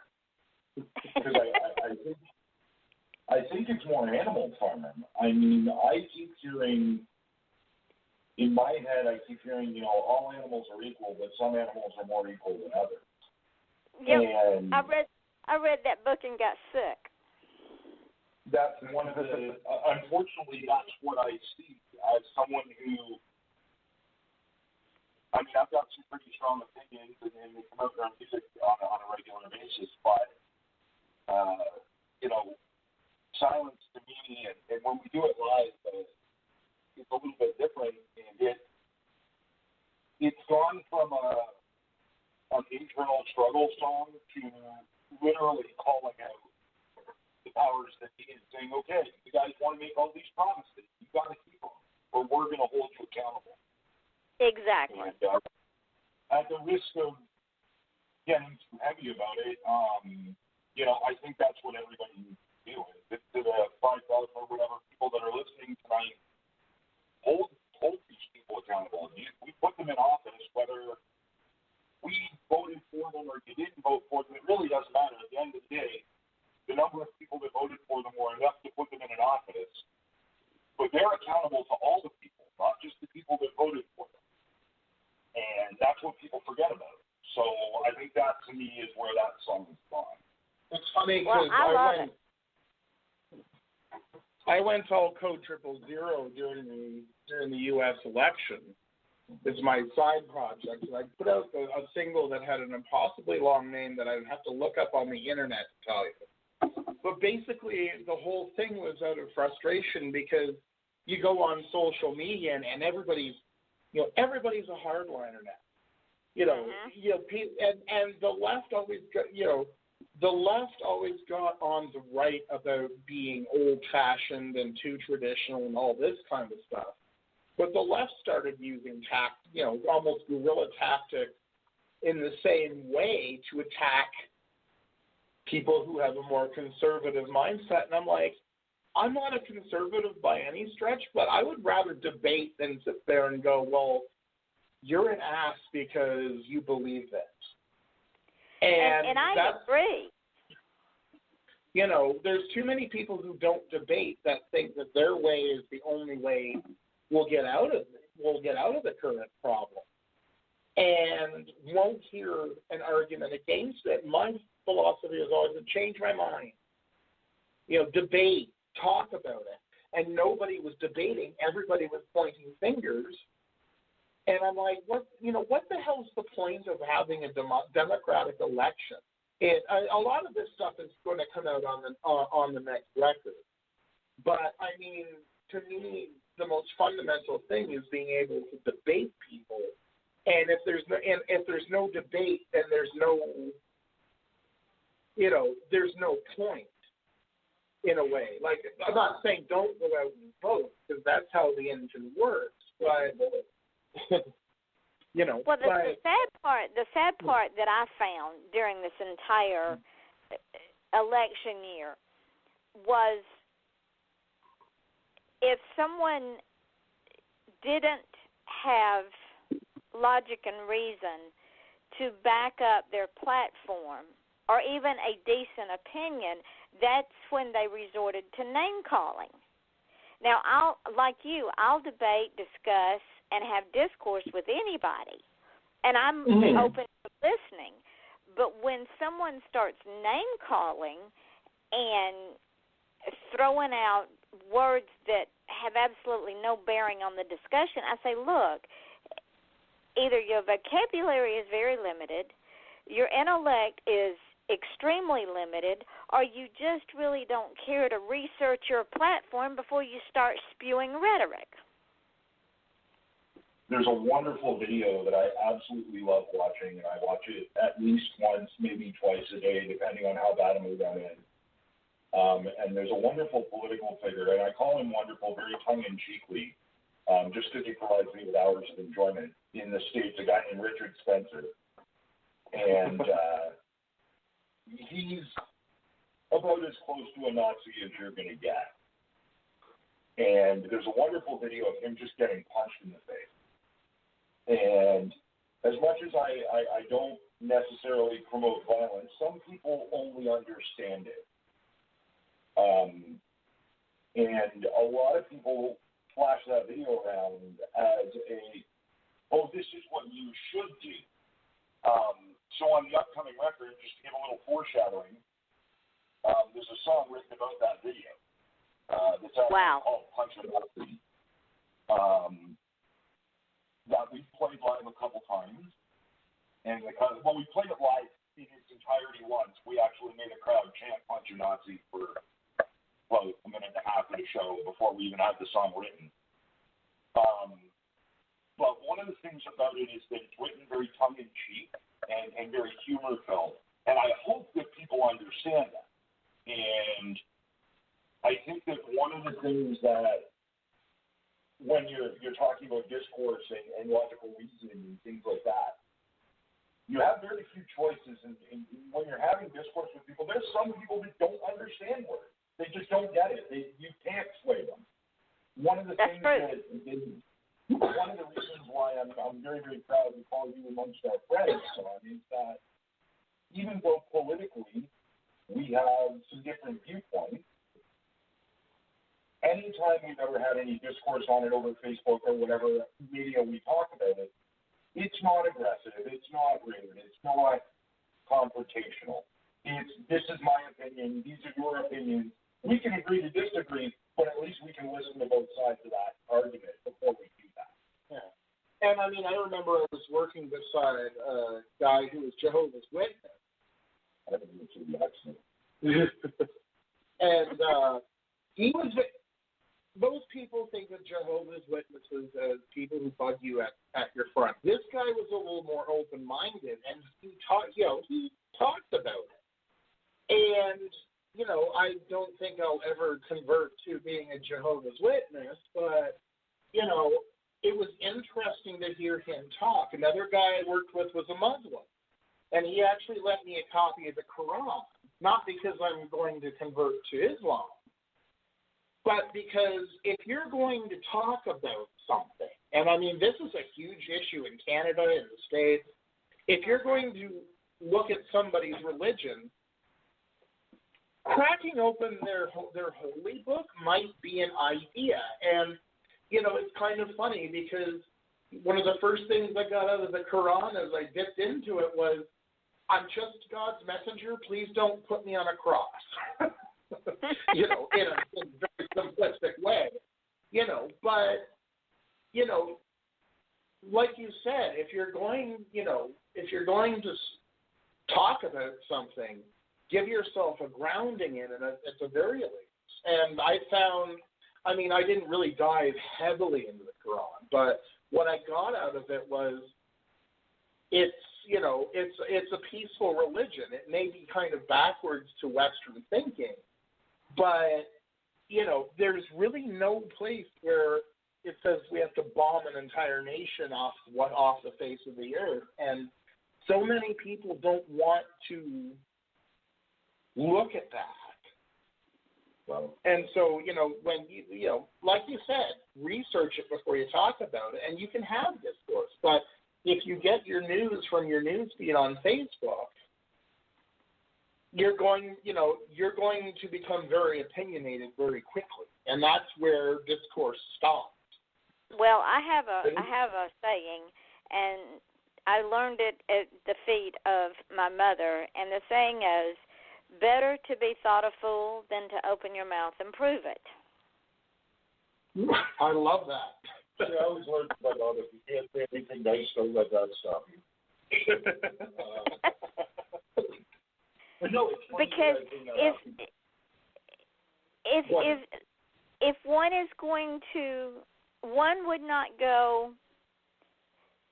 Because I think it's more Animal Farm. I mean, I keep hearing, in my head, all animals are equal, but some animals are more equal than others. Yep, and I read that book and got sick. That's one of the. Unfortunately, that's what I see as someone who. I mean, I've got some pretty strong opinions, and they come out on music on a regular basis. But silence to me, and when we do it live, it's a little bit different, and it's gone from an internal struggle song to literally calling out the powers that be and saying, okay, you guys want to make all these promises, you got to keep them, or we're going to hold you accountable. Exactly. And at the risk of getting too heavy about it, I think that's what everybody needs to do. To the 5,000 or whatever people that are listening tonight, hold these people accountable. We put them in office, whether we voted for them or you didn't vote for them, it really doesn't matter. At the end of the day, the number of people that voted for them were enough to put them in an office, but they're accountable to all the people, not just the people that voted for them. And that's what people forget about. So I think that, to me, is where that song is gone. It's funny because I went all Code 000 during the U.S. election. It's my side project, and I put out a single that had an impossibly long name that I'd have to look up on the internet to tell you. But basically, the whole thing was out of frustration because you go on social media and everybody's a hardliner now. And the left always got on the right about being old-fashioned and too traditional and all this kind of stuff. But the left started using almost guerrilla tactics in the same way to attack people who have a more conservative mindset. And I'm like, I'm not a conservative by any stretch, but I would rather debate than sit there and go, well, you're an ass because you believe this. And I agree. There's too many people who don't debate that think that their way is the only way we'll get out of the current problem, and won't hear an argument against it. My philosophy is always to change my mind. Debate, talk about it. And nobody was debating. Everybody was pointing fingers. And I'm like, what the hell's the point of having a democratic election? A lot of this stuff is going to come out on the next record. But, I mean, to me, the most fundamental thing is being able to debate people. And if there's no debate, then there's no point. In a way, like, I'm not saying don't go out and vote, because that's how the engine works. But Well, the sad part that I found during this entire election year was if someone didn't have logic and reason to back up their platform or even a decent opinion, that's when they resorted to name-calling. Now, I'll debate, discuss, and have discourse with anybody, and I'm open to listening. But when someone starts name-calling and throwing out words that have absolutely no bearing on the discussion, I say, look, either your vocabulary is very limited, your intellect is extremely limited, or you just really don't care to research your platform before you start spewing rhetoric. There's a wonderful video that I absolutely love watching, and I watch it at least once, maybe twice a day, depending on how bad a mood I'm in. And there's a wonderful political figure, and I call him wonderful very tongue-in-cheekly, just because he provides me with hours of enjoyment in the States, a guy named Richard Spencer. And he's about as close to a Nazi as you're going to get. And there's a wonderful video of him just getting punched in the face. And as much as I don't necessarily promote violence, some people only understand it. And a lot of people flash that video around as this is what you should do. So on the upcoming record, just to give a little foreshadowing, there's a song written about that video. That's called Punch It Up. That we've played live a couple times. And when we played it live in its entirety once, we actually made a crowd chant Punch a Nazi for, a minute and a half of the show before we even had the song written. But one of the things about it is that it's written very tongue-in-cheek and very humor-filled. And I hope that people understand that. And I think that one of the things that when you're talking about discourse and logical reasoning and things like that, you have very few choices. And when you're having discourse with people, there's some people that don't understand words. They just don't get it. You can't sway them. One of the things one of the reasons why I'm very, very proud to call you amongst our friends, Son, is that even though politically we have some different viewpoints, anytime we've ever had any discourse on it over Facebook or whatever media we talk about it, it's not aggressive, it's not rude, it's not confrontational. It's, this is my opinion, these are your opinions. We can agree to disagree, but at least we can listen to both sides of that argument before we do that. Yeah. And I mean, I remember I was working beside a guy who was Jehovah's Witness. I didn't even see the accent. And he was, most people think of Jehovah's Witnesses as people who bug you at your front. This guy was a little more open-minded, and he talked about it. And, I don't think I'll ever convert to being a Jehovah's Witness, but, it was interesting to hear him talk. Another guy I worked with was a Muslim, and he actually lent me a copy of the Quran, not because I'm going to convert to Islam, but because if you're going to talk about something, and I mean, this is a huge issue in Canada and the States, if you're going to look at somebody's religion, cracking open their holy book might be an idea. And, you know, it's kind of funny because one of the first things I got out of the Quran as I dipped into it was, I'm just God's messenger. Please don't put me on a cross. You know, in a very simplistic way. You know, but, you know, like you said, if you're going to talk about something, give yourself a grounding in it at the very least. And I found, I mean, I didn't really dive heavily into the Quran, but what I got out of it was it's a peaceful religion. It may be kind of backwards to Western thinking, but, you know, there's really no place where it says we have to bomb an entire nation off the face of the earth. And so many people don't want to look at that. Well, and so, you know, when you know, like you said, research it before you talk about it, and you can have discourse. But if you get your news from your news feed on Facebook, you're going to become very opinionated very quickly, and that's where discourse stops. Well, I have a saying, and I learned it at the feet of my mother, and the saying is, better to be thought a fool than to open your mouth and prove it. I love that. See, I always learned from my mother, if you can't say anything nice, don't let that stop you. No, it's because if one is going to, one would not go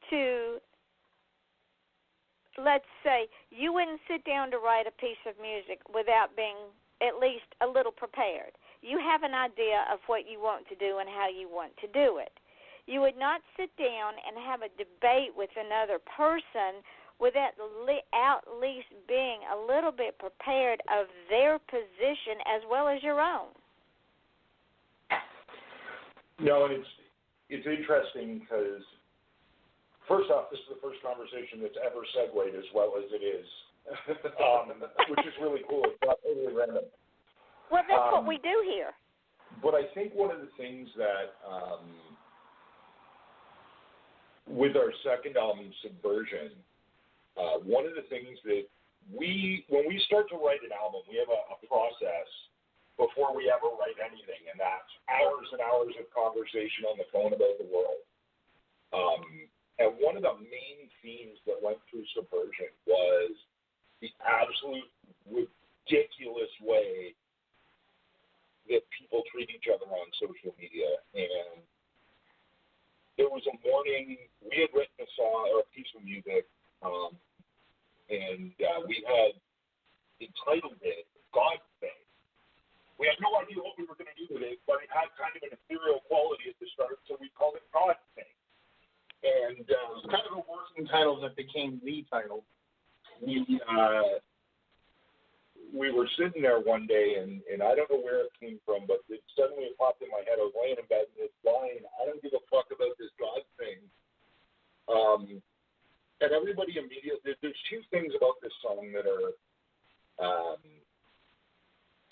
to, let's say, you wouldn't sit down to write a piece of music without being at least a little prepared. You have an idea of what you want to do and how you want to do it. You would not sit down and have a debate with another person without at least being a little bit prepared of their position as well as your own. No, and it's interesting because, first off, this is the first conversation that's ever segued as well as it is, which is really cool. It's not totally random. Well, that's what we do here. But I think one of the things that, with our second album, Subversion, one of the things that when we start to write an album, we have a process before we ever write anything, and that's hours and hours of conversation on the phone about the world. And one of the main themes that went through Subversion was the absolute ridiculous way that people treat each other on social media. And there was a morning, we had written a song or a piece of music, and we had entitled it God Thing. We had no idea what we were going to do with it, but it had kind of an ethereal quality at the start, so we called it God Thing. And it's kind of a working title that became the title. We were sitting there one day, and I don't know where it came from, but it suddenly popped in my head. I was laying in bed, and this line, I don't give a fuck about this God thing. And everybody immediately, there's two things about this song that are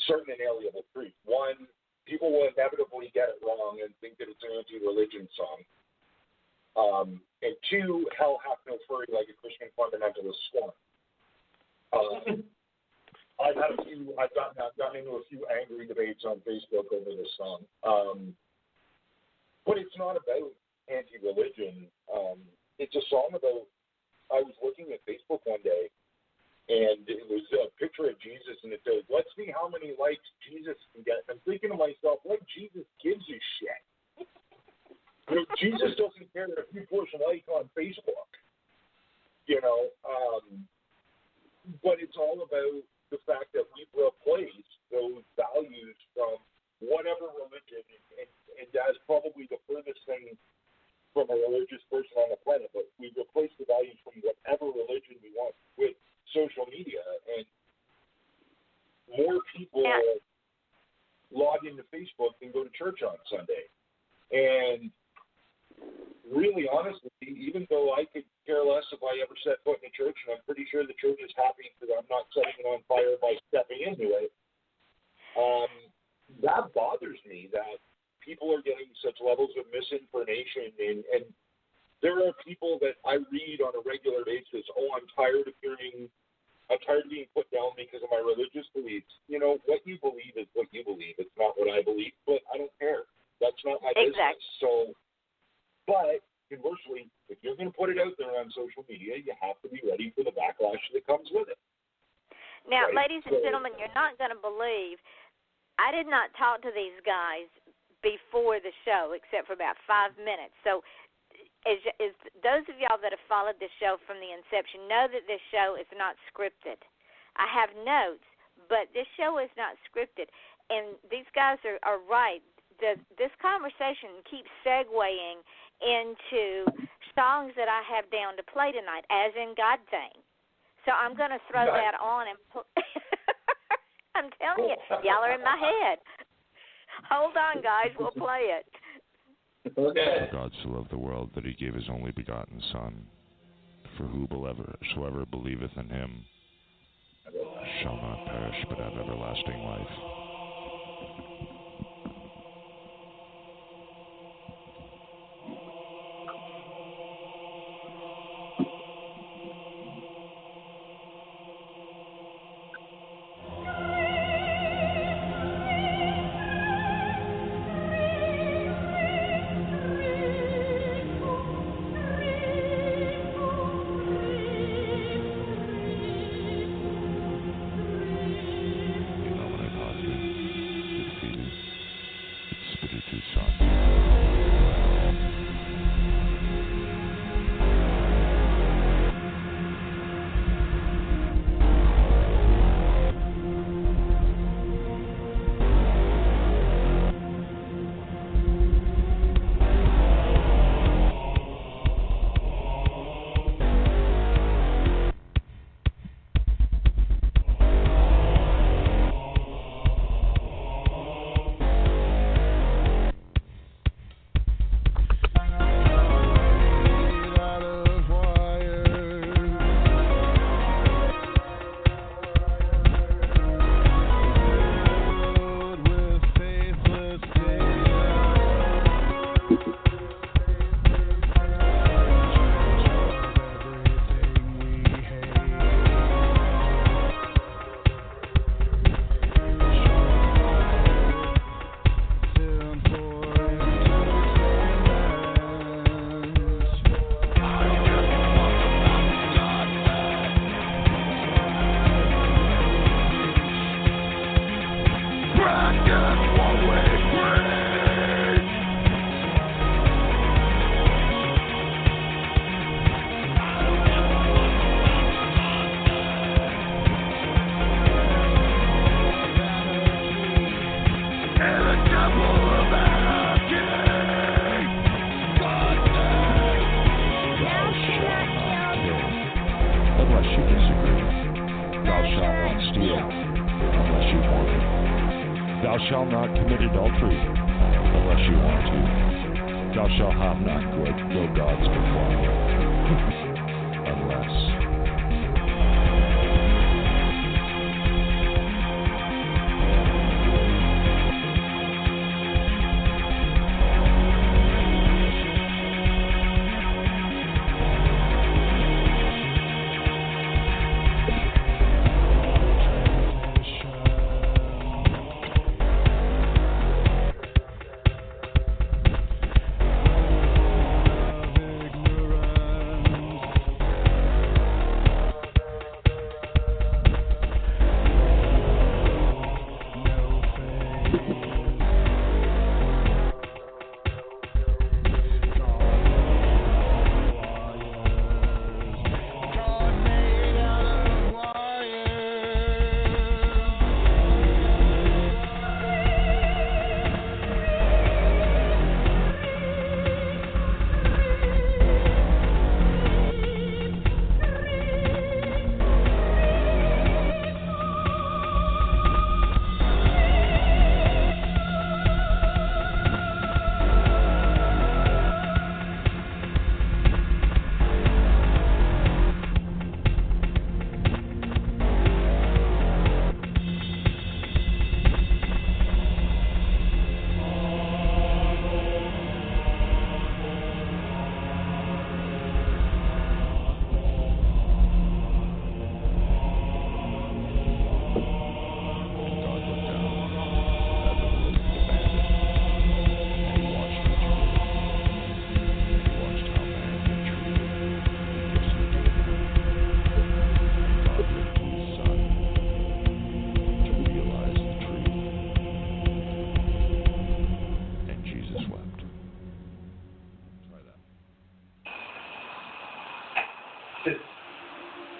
certain inalienable truths. One, people will inevitably get it wrong and think that it's an anti-religion song. And two, hell hath no fury like a Christian fundamentalist scorn. I've gotten into a few angry debates on Facebook over this song. But it's not about anti-religion. It's a song about, I was looking at Facebook one day, and it was a picture of Jesus, and it says, let's see how many likes Jesus can get. I'm thinking to myself, what Jesus gives a shit? You know, Jesus doesn't care if you push like on Facebook, you know. But it's all about the fact that we've replaced those values from whatever religion, and that's probably the furthest thing from a religious person on the planet, but we've replaced the values from whatever religion we want with social media, and more people log into Facebook than go to church on Sunday. And really, honestly, even though I could care less if I ever set foot in a church, and I'm pretty sure the church is happy that I'm not setting it on fire by stepping into it, That bothers me that people are getting such levels of misinformation, and there are people that I read on a regular basis, I'm tired of being put down because of my religious beliefs. You know, what you believe is what you believe. It's not what I believe, but I don't care. That's not my business. So, but conversely, if you're going to put it out there on social media, you have to be ready for the backlash that comes with it. Now, ladies and gentlemen, you're not going to believe, I did not talk to these guys before the show except for about 5 minutes. So as those of y'all that have followed this show from the inception know that this show is not scripted. I have notes, but this show is not scripted. And these guys are right. This conversation keeps segueing into songs that I have down to play tonight, as in God Thing. So I'm going to throw that on and I'm telling you, y'all are in my head. Hold on, guys. We'll play it. Okay. God so loved the world that he gave his only begotten Son, for whosoever believeth in him shall not perish but have everlasting life.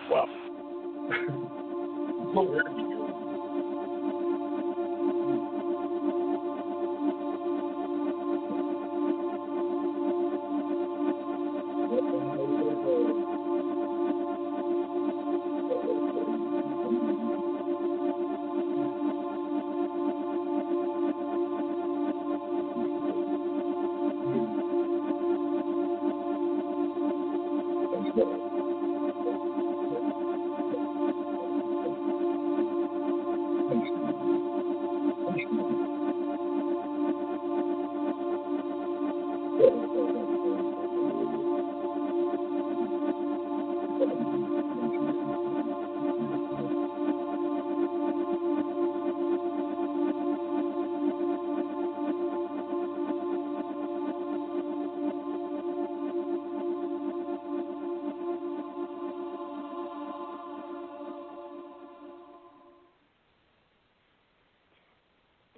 Wow. So weird.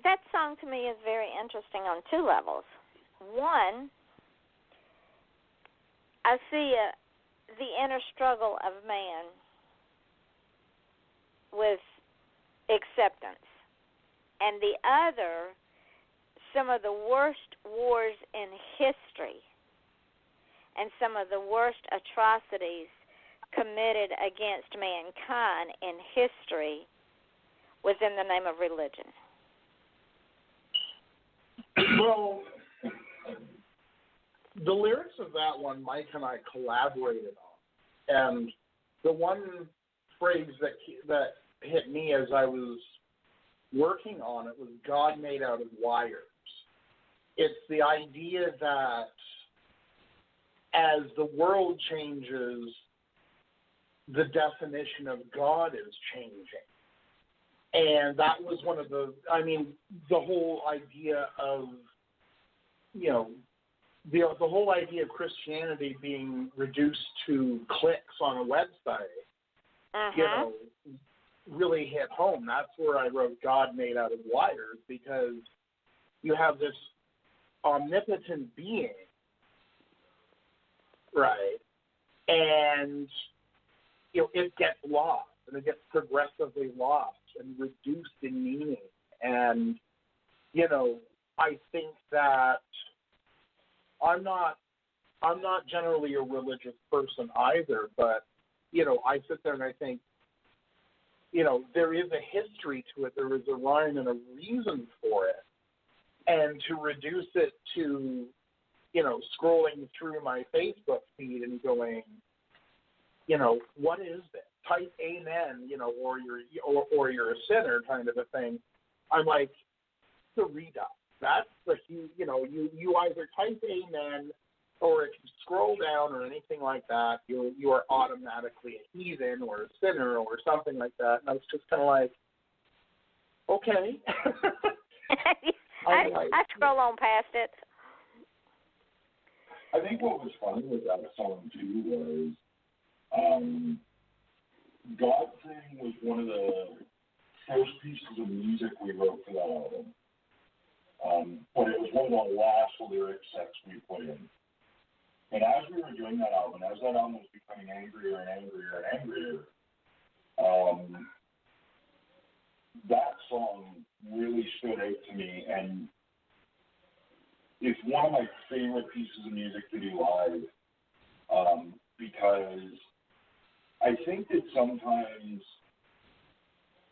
That song to me is very interesting on two levels. One, I see the inner struggle of man with acceptance, and the other, some of the worst wars in history and some of the worst atrocities committed against mankind in history within the name of religion. Well, the lyrics of that one, Mike and I collaborated on, and the one phrase that hit me as I was working on it was "God made out of wires." It's the idea that as the world changes, the definition of God is changing. And that was one of the whole idea of, the whole idea of Christianity being reduced to clicks on a website, really hit home. That's where I wrote God made out of wires, because you have this omnipotent being, right? And, it gets lost, and it gets progressively lost and reduced in meaning. And, I think that I'm not generally a religious person either, but, I sit there and I think, there is a history to it, there is a rhyme and a reason for it. And to reduce it to, scrolling through my Facebook feed and going, what is this? Type amen, or you're a sinner kind of a thing. I'm like, the redux. That's the you either type amen, or if you scroll down or anything like that, you are automatically a heathen or a sinner or something like that. And I was just kind of like, okay. I scroll on past it. I think what was fun with that song too was God Thing was one of the first pieces of music we wrote for that album. But it was one of the last lyric sets we put in. And as we were doing that album, as that album was becoming angrier and angrier and angrier, that song really stood out to me, and it's one of my favorite pieces of music to do live, because I think that sometimes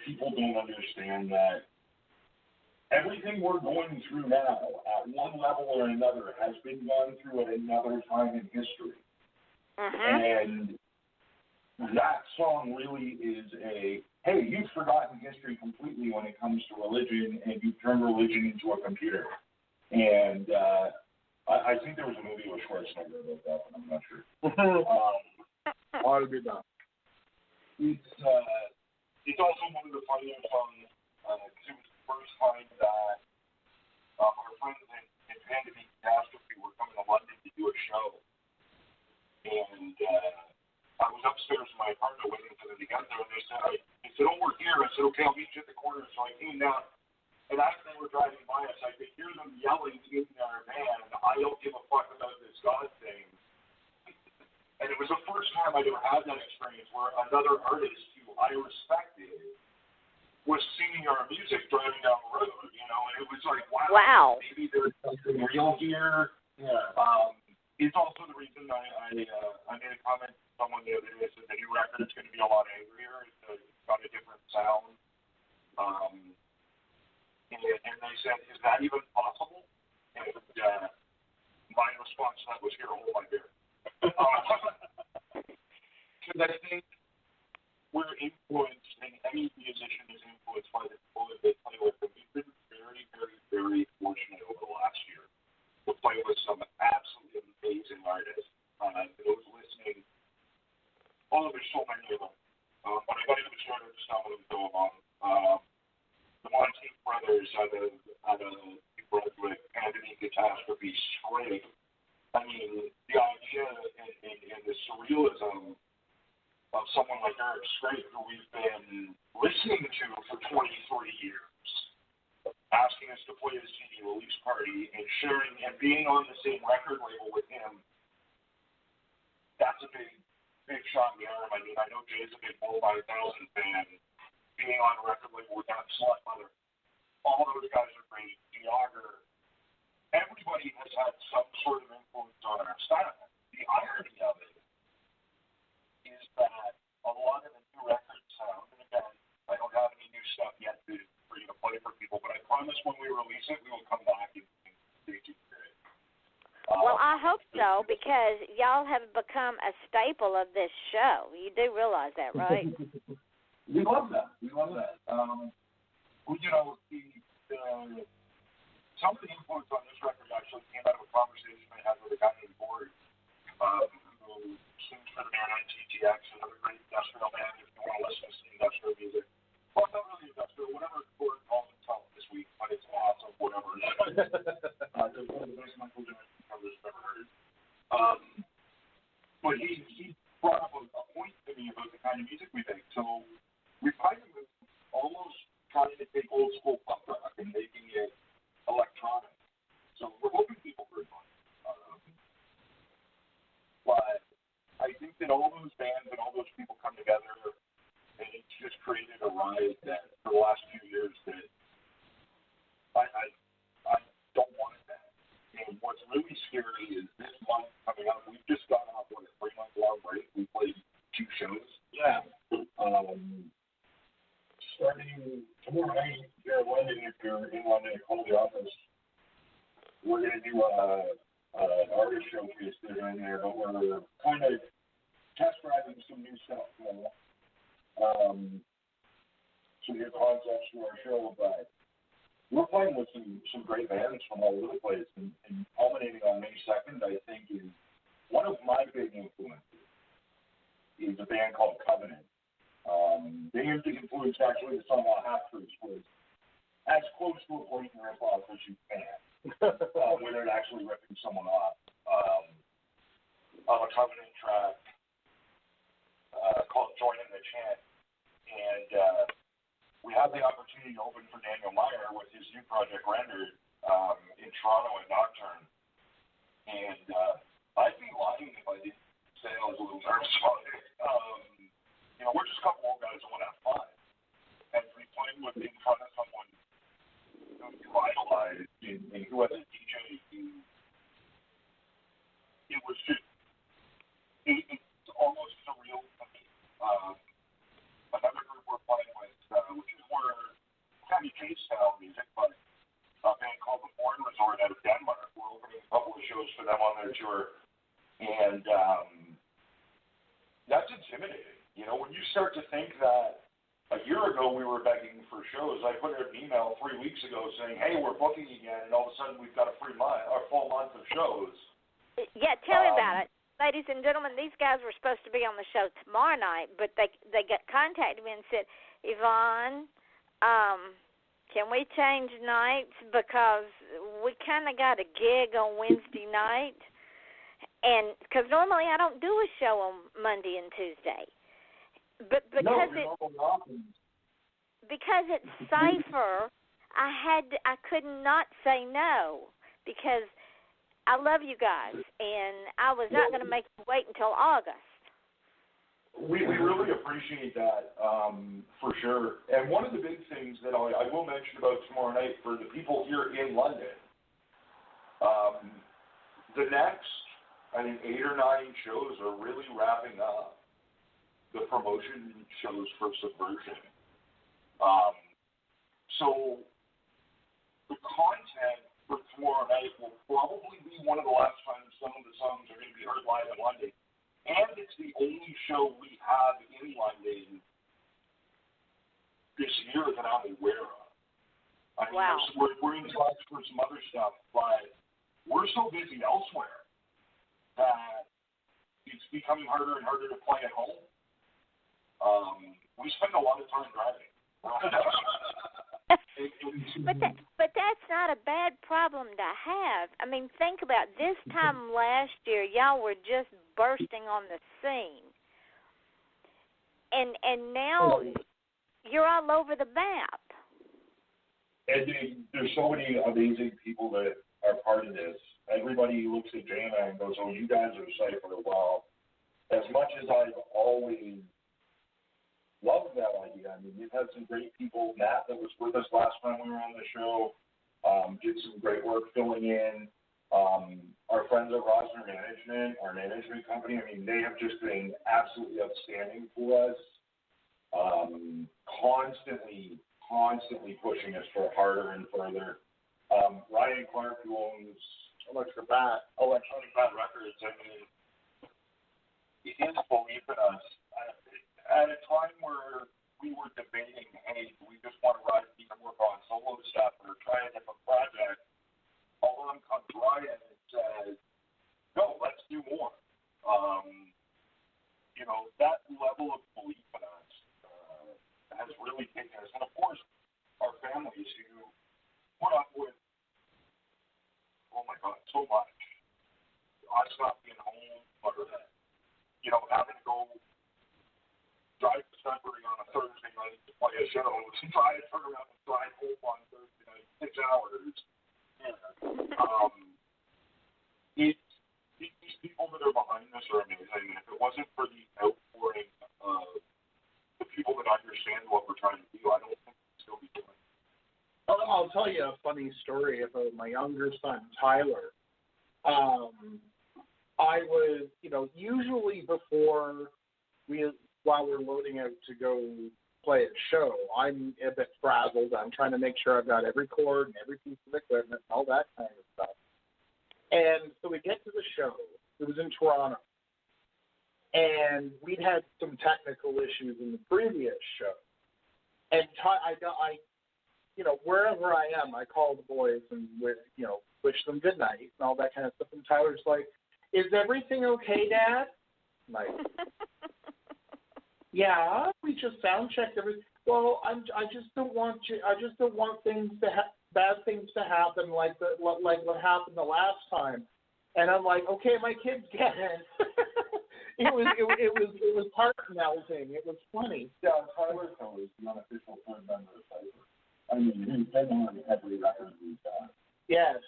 people don't understand that everything we're going through now, at one level or another, has been gone through at another time in history. And that song really is hey, you've forgotten history completely when it comes to religion, and you've turned religion into a computer. And I think there was a movie with Schwarzenegger about that, but I'm not sure. Ought to be done. It's also one of the funnier songs, because it was the first time that our friends in Pandemic Catastrophe were coming to London to do a show. And I was upstairs in my apartment waiting for them to get there, and they said, oh, we're here. I said, okay, I'll meet you at the corner. So I came down, and as they were driving by us, I could hear them yelling in their van, I don't give a fuck about this God thing. And it was the first time time I'd ever had that experience where another artist who I respected was singing our music driving down the road, and it was like, wow. Maybe there's something real here. Yeah. It's also the reason I made a comment to someone the other day that said the new record is going to be a lot angrier. It's got a different sound. And they said, is that even possible? And my response to that was, here, hold my beer. Because I think we're influenced, and any musician is influenced by the people that they play with. And we've been very, very, very fortunate over the last year to play with some absolutely amazing artists. Those listening, there's so many of them. When I got into the show, I just not want to go along. The Monteith brothers out of New Brunswick, Anthony Catastrophe, Scrape. I mean, the idea and the surrealism of someone like Eric Scrape, who we've been listening to for 23 years, asking us to play his CD release party and sharing and being on the same record label with him, that's a big shot in the arm. I mean, I know Jay's a big Bull by 1,000 fan. Being on a record label with that Slut Mother, all those guys are great. Diager, everybody has had some sort of influence on our style. The irony of it is that a lot of the new record sound, and again, I don't have any new stuff yet for you to play for people, but I promise when we release it, we will come back and stay tuned. Well, I hope so, because y'all have become a staple of this show. You do realize that, right? We love that. Some of the influence on this record actually came out of a conversation I had with a guy named Board, who sings for the band TTX, another great industrial band if you want to listen to some industrial music. Well, not really industrial, whatever Board calls himself this week, but it's awesome, whatever it is. It's one of the best Michael Jackson covers I've ever heard. But he brought up a point to me about the kind of music we make. So we've kind of almost trying to take old school pop rock and making it electronic. So we're hoping people heard on it. But I think that all those bands and all those people come together, and it's just created a ride that for the last few years that I don't want it back. And what's really scary is this month coming up, we've just got off a 3-month long break. We played 2 shows. Yeah. Starting tomorrow night here in London, if you're in London, call the office. We're going to do an artist showcase there in there, but we're kind of test driving some new stuff. Some new concepts to our show, but we're playing with some great bands from all over the place, and culminating on May 2nd, I think, is one of my big influences is a band called Cabaret. They influenced actually the song Half-Truths was as close to a blatant rip-off as you can, without actually ripping someone off. On a Cabaret track called Joining the Chant, and we had the opportunity to open for Daniel Meyer with his new project Rendered in Toronto at Nocturne. And I'd be lying if I didn't say I was a little nervous about it. We're just a couple old guys that want to have fun. And to be playing with in front of someone who you idolize and who has a DJ who it was just it's almost surreal to me. Another group we're playing with, which is more heavy bass style music, but a band called the Born Resort out of Denmark. We're opening a couple of shows for them on their tour, and that's intimidating. When you start to think that a year ago we were begging for shows, I put out an email 3 weeks ago saying, "Hey, we're booking again," and all of a sudden we've got a full month of shows. Yeah, tell me about it. Ladies and gentlemen, these guys were supposed to be on the show tomorrow night, but they got contacted me and said, "Yvonne, can we change nights because we kind of got a gig on Wednesday night?" And because normally I don't do a show on Monday and Tuesday, but because it's Cypher, I could not say no because I love you guys, and I was not going to make you wait until August. We really appreciate that, for sure. And one of the big things that I will mention about tomorrow night for the people here in London, the next, I think, 8 or 9 shows are really wrapping up the promotion shows for Subversion. So the content for tomorrow night will probably be one of the last times some of the songs are going to be heard live in London. And it's the only show we have in London this year that I'm aware of. I mean, wow. We're in talks for some other stuff, but we're so busy elsewhere that it's becoming harder and harder to play at home. We spend a lot of time driving. But that's not a bad problem to have. I mean, think about this time last year, y'all were just bursting on the scene, and now you're all over the map. And there's so many amazing people that are part of this. Everybody looks at Jana and goes, "Oh, you guys are Cypher." Well, as much as I've always loved that idea, I mean, we've had some great people. Matt, that was with us last time we were on the show, did some great work filling in. Our friends at Rosner Management, our management company, I mean, they have just been absolutely outstanding for us. Constantly pushing us for harder and further. Ryan Clark, who owns Electronic Bat Records, I mean, his belief in us at a time where we were debating, hey, do we just want to work on solo stuff or try a different project? Along comes Ryan and says, no, let's do more. That level of belief in us has really taken us. And of course, our families who put up with, oh my God, so much. Us not being home, or having to go drive to Sudbury on a Thursday night to play a show, and try to turn around and drive home on Thursday night, 6 hours. These people that are behind this are amazing. If it wasn't for the outpouring of the people that understand what we're trying to do, I don't think we'd still be doing it. I'll tell you a funny story about my younger son, Tyler. I was, usually while we're loading out to go play a show, I'm a bit frazzled. I'm trying to make sure I've got every cord and every piece of equipment and all that kind of stuff. And so we get to the show. It was in Toronto. And we'd had some technical issues in the previous show. And wherever I am, I call the boys and, wish them good night and all that kind of stuff. And Tyler's like, is everything okay, Dad? I'm like, yeah, we just sound checked everything. Well, I just don't want bad things to happen like what happened the last time. And I'm like, okay, my kids get it. It was heart melting. It was funny. Yeah, Tyler is the unofficial third member of Cypher. I mean, he's been on every record we've done. Yes,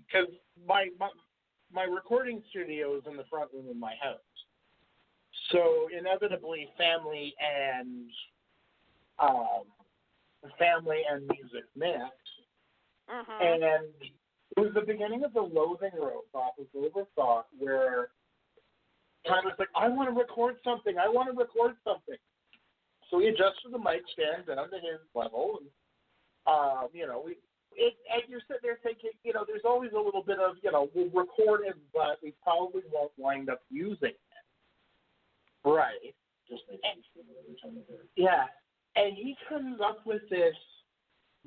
because my recording studio is in the front room of my house. So inevitably, family and music mix. And it was the beginning of the Loathing Road off of Overthought, where Tyler's like, I want to record something. So we adjusted the mic stand down to his level, and and you're sitting there thinking, there's always a little bit of, we'll record it, but we probably won't wind up using it. Right. Just makes sense. Yeah. And he comes up with this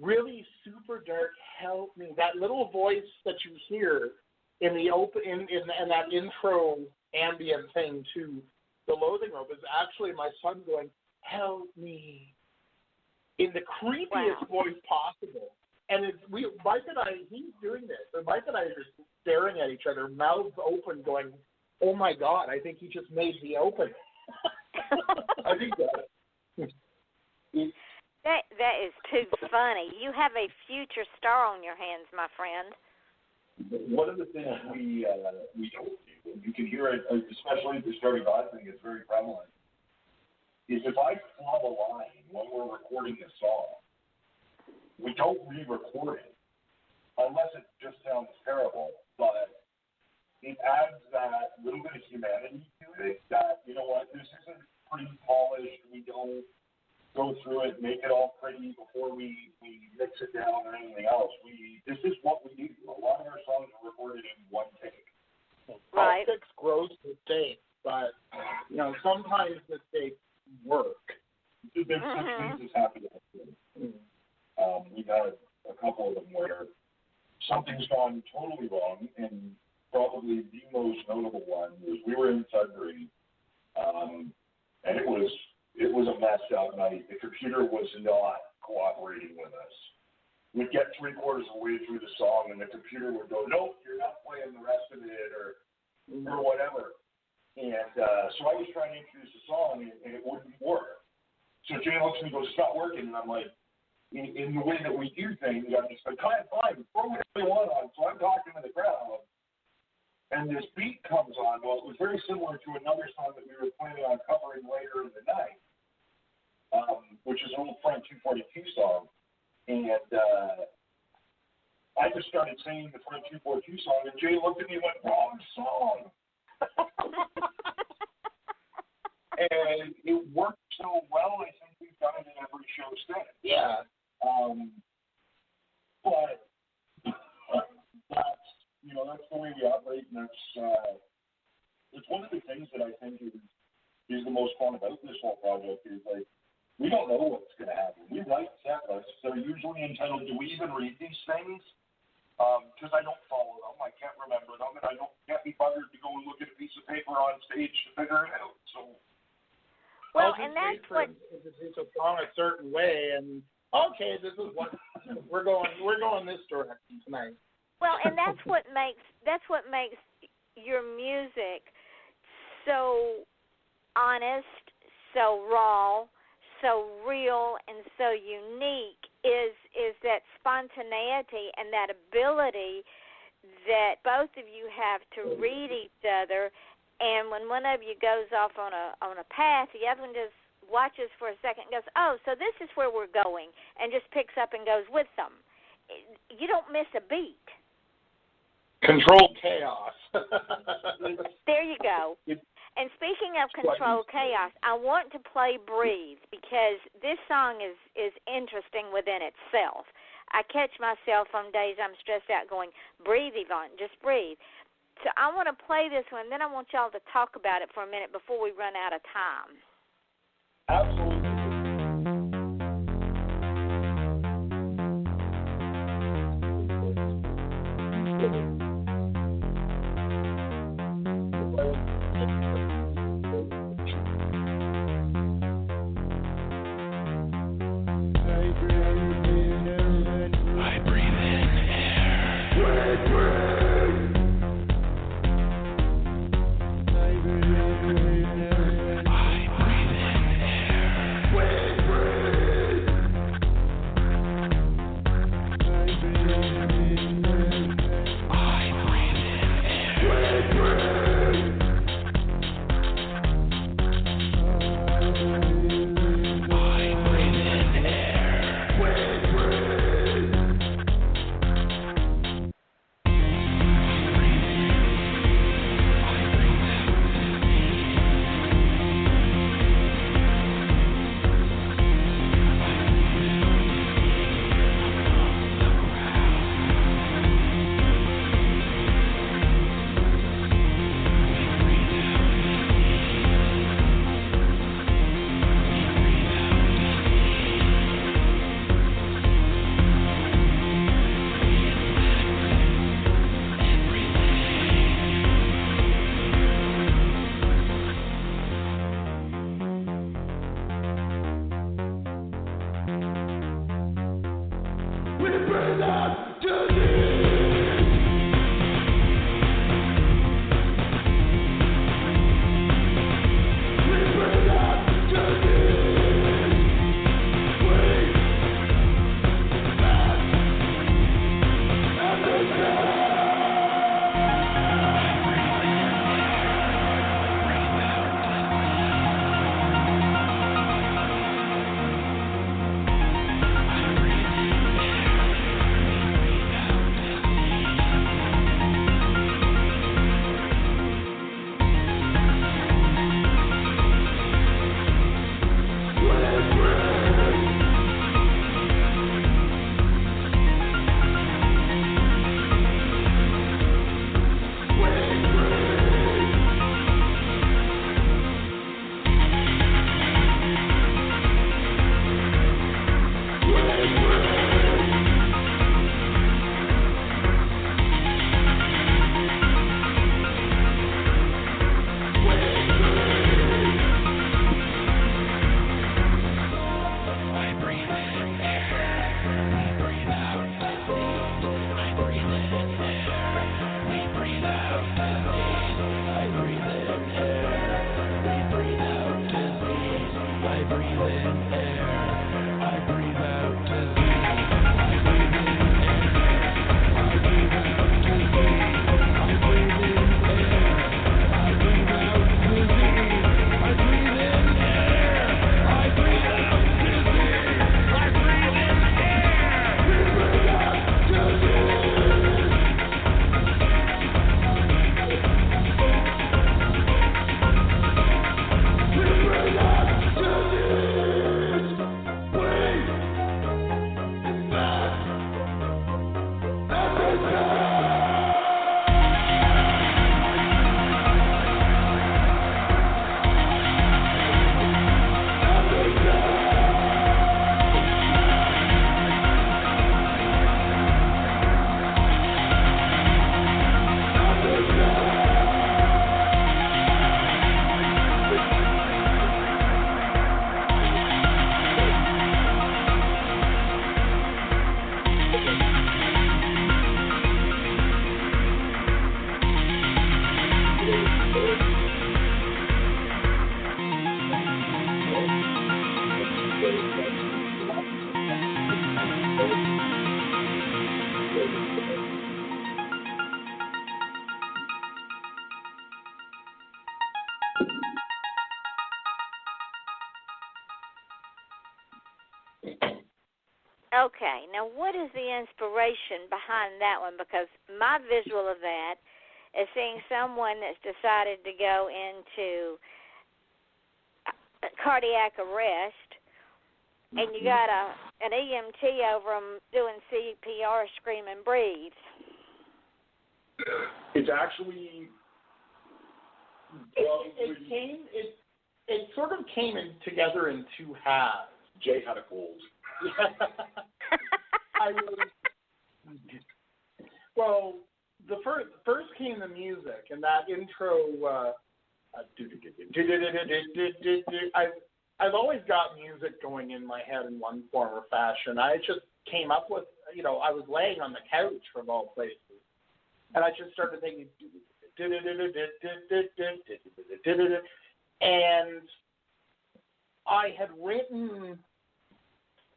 really super dark help me. That little voice that you hear in the in that intro ambient thing to the Loathing Road is actually my son going, help me, in the creepiest voice possible. And Mike and I, he's doing this. And Mike and I are just staring at each other, mouths open, going, oh my God, I think he just made the open. I think that. That is too funny. You have a future star on your hands, my friend. One of the things we don't do, and you can hear it, especially at the start of God thing, it's very prevalent, is if I flub a line when we're recording a song, we don't re-record it, unless it just sounds terrible, but it adds that little bit of humanity to it, that, you know what, this isn't pretty polished, we don't go through it, make it all pretty before we mix it down or anything else. This is what we do. A lot of our songs are recorded in one take. Right. I'll fix gross mistakes, but, you know, sometimes mistakes work. There's such things as happen. We've had a couple of them where something's gone totally wrong, and probably the most notable one was we were in Sudbury, and it was a messed up night. The computer was not cooperating with us. We'd get 3/4 of the way through the song, and the computer would go, "Nope, you're not playing the rest of it," or whatever. And so I was trying to introduce the song, and it wouldn't work. So Jay looks at me and goes, "It's not working." And I'm like, in the way that we do things, I'm just like, fine, throw whatever you want on. So I'm talking to the crowd, and this beat comes on. Well, it was very similar to another song that we were planning on covering later in the night, which is an old Front 242 song. And I just started singing the Front 242 song, and Jay looked at me and went, "Wrong song." And it worked so well, I think we've done it in every show since. Yeah. But that's, you know, that's the way we operate, and that's it's one of the things that I think is the most fun about this whole project is, like, we don't know what's going to happen. We write set lists. They're usually entitled, "Do we even read these things?" Because I don't follow them. I can't remember them, and I can't be bothered to go and look at a piece of paper on stage to figure it out. So, well, and that's what it's a song a certain way, and okay, this is what we're going this direction tonight. Well, and that's what makes your music so honest, so raw, so real, and so unique is that spontaneity and that ability that both of you have to read each other. And when one of you goes off on a path, the other one just watches for a second and goes, "Oh, so this is where we're going," and just picks up and goes with them. You don't miss a beat. Controlled chaos. There you go. And speaking of controlled chaos, I want to play "Breathe" because this song is interesting within itself. I catch myself on days I'm stressed out going, "Breathe, Yvonne, just breathe." So I want to play this one, then I want y'all to talk about it for a minute before we run out of time. absolutely. Okay, now what is the inspiration behind that one? Because my visual of that is seeing someone that's decided to go into cardiac arrest, and you got an EMT over them doing CPR, screaming, breathe. It's actually... It sort of came together in two halves. Jay had a cold. Well, the first came the music, and that intro. I've always got music going in my head in one form or fashion. I just came up with, I was laying on the couch from all places, and I just started thinking, and I had written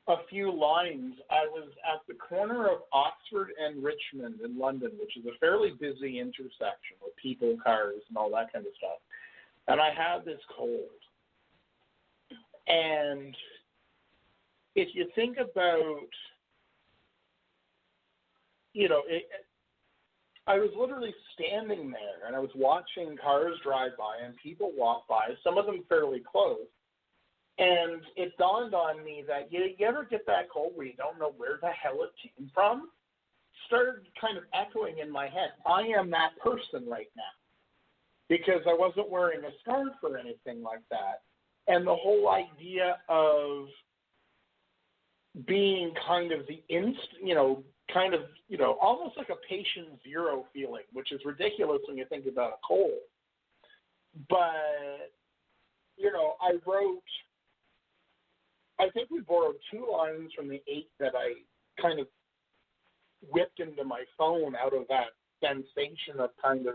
a few lines. I was at the corner of Oxford and Richmond in London, which is a fairly busy intersection with people, cars, and all that kind of stuff. And I had this cold. And if you think about, I was literally standing there, and I was watching cars drive by and people walk by, some of them fairly close. And it dawned on me that you ever get that cold where you don't know where the hell it came from? Started kind of echoing in my head. I am that person right now, because I wasn't wearing a scarf or anything like that. And the whole idea of being kind of almost like a patient zero feeling, which is ridiculous when you think about a cold. But, I wrote, I think we borrowed 2 lines from the 8 that I kind of whipped into my phone out of that sensation of kind of,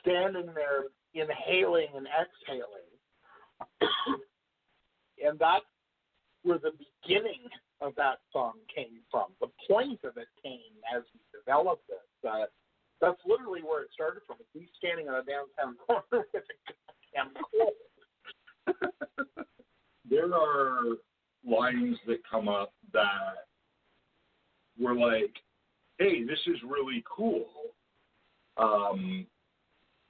standing there inhaling and exhaling. And that's where the beginning of that song came from. The point of it came as we developed it. That's literally where it started from. It's me standing on a downtown corner with a goddamn cold. There are lines that come up that were like, hey, this is really cool.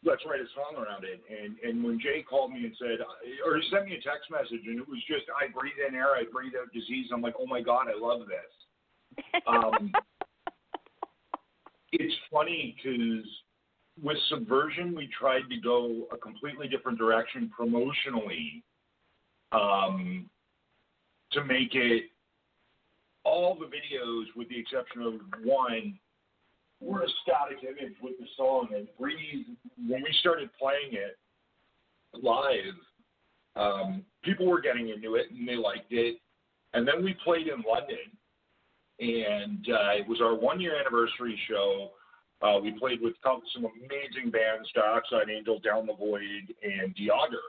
Let's write a song around it. And when Jay called me and said, or he sent me a text message, and it was just, I breathe in air, I breathe out disease. I'm like, oh my God, I love this. It's funny because with Subversion, we tried to go a completely different direction promotionally, to make it, all the videos, with the exception of one, were a static image with the song. And Breathe, when we started playing it live, people were getting into it and they liked it. And then we played in London, and it was our 1-year anniversary show. We played with some amazing bands, Dioxide Angel, Down the Void, and Diager.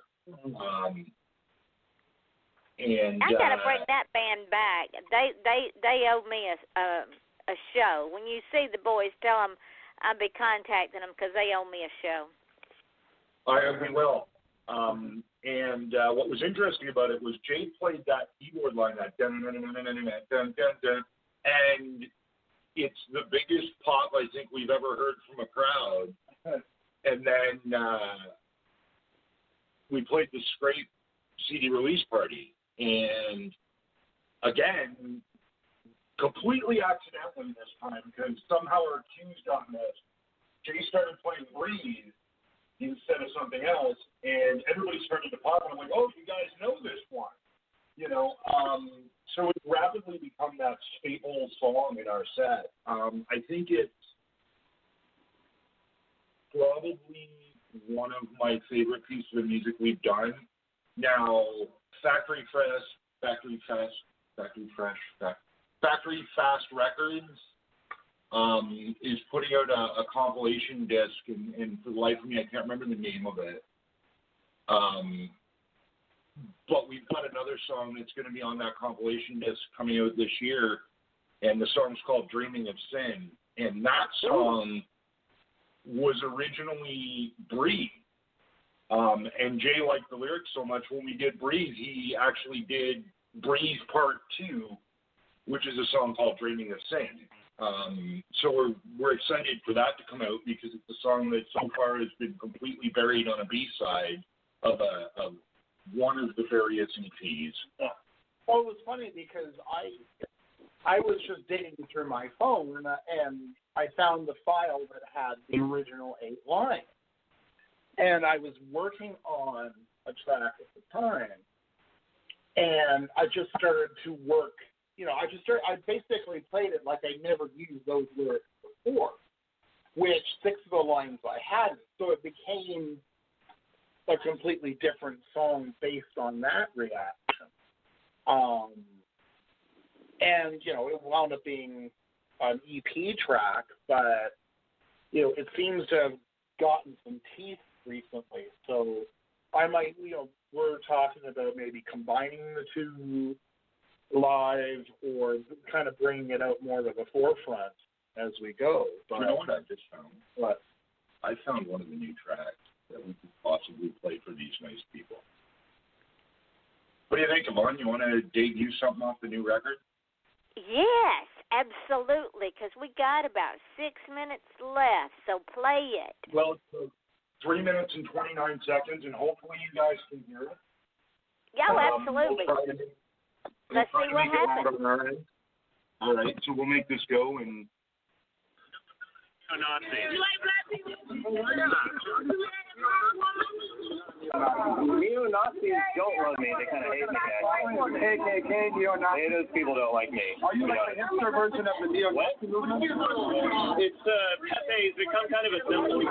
And I gotta bring that band back. They owe me a show. When you see the boys, tell them I'll be contacting them because they owe me a show. We will. And what was interesting about it was Jay played that keyboard line, that dun dun dun dun dun dun dun dun, and it's the biggest pop I think we've ever heard from a crowd. And then we played the Scrape CD release party, and again, completely accidentally this time, because somehow our cues got missed. Jay started playing Breathe instead of something else, and everybody started to pop, and I'm like, oh, you guys know this one. So it's rapidly become that staple song in our set. I think it's probably one of my favorite pieces of music we've done. Now, Factory Fast Records is putting out a compilation disc, and for the life of me, I can't remember the name of it. But we've got another song that's going to be on that compilation disc coming out this year, and the song's called Dreaming of Sin. And that song was originally Breathe. And Jay liked the lyrics so much, when we did Breathe, he actually did Breathe Part 2, which is a song called Dreaming of Sin. So we're excited for that to come out, because it's a song that so far has been completely buried on a B-side of one of the various EPs. Well, it was funny because I was just digging through my phone and I found the file that had the original 8 lines. And I was working on a track at the time, and I just started to work. I basically played it like I never used those lyrics before, which 6 of the lines I hadn't. So it became a completely different song based on that reaction. And, it wound up being an EP track, but, it seems to have gotten some teeth recently. So I might, we're talking about maybe combining the two live or kind of bringing it out more to the forefront as we go. But, you know what I just found? What? I found one of the new tracks that we could possibly play for these nice people. What do you think, Yvonne? You want to debut something off the new record? Yes, absolutely, because we got about 6 minutes left, so play it. Well, it's 3 minutes and 29 seconds, and hopefully you guys can hear it. Yeah, absolutely. Let's see what happens. All right, so we'll make this go, and... Neo-Nazis don't love me. They kind of hate me, actually. KKK, neo-Nazis. Those people don't like me. Are you like a hipster version of the neo-Nazi movement? It's, it's become kind of a symbol.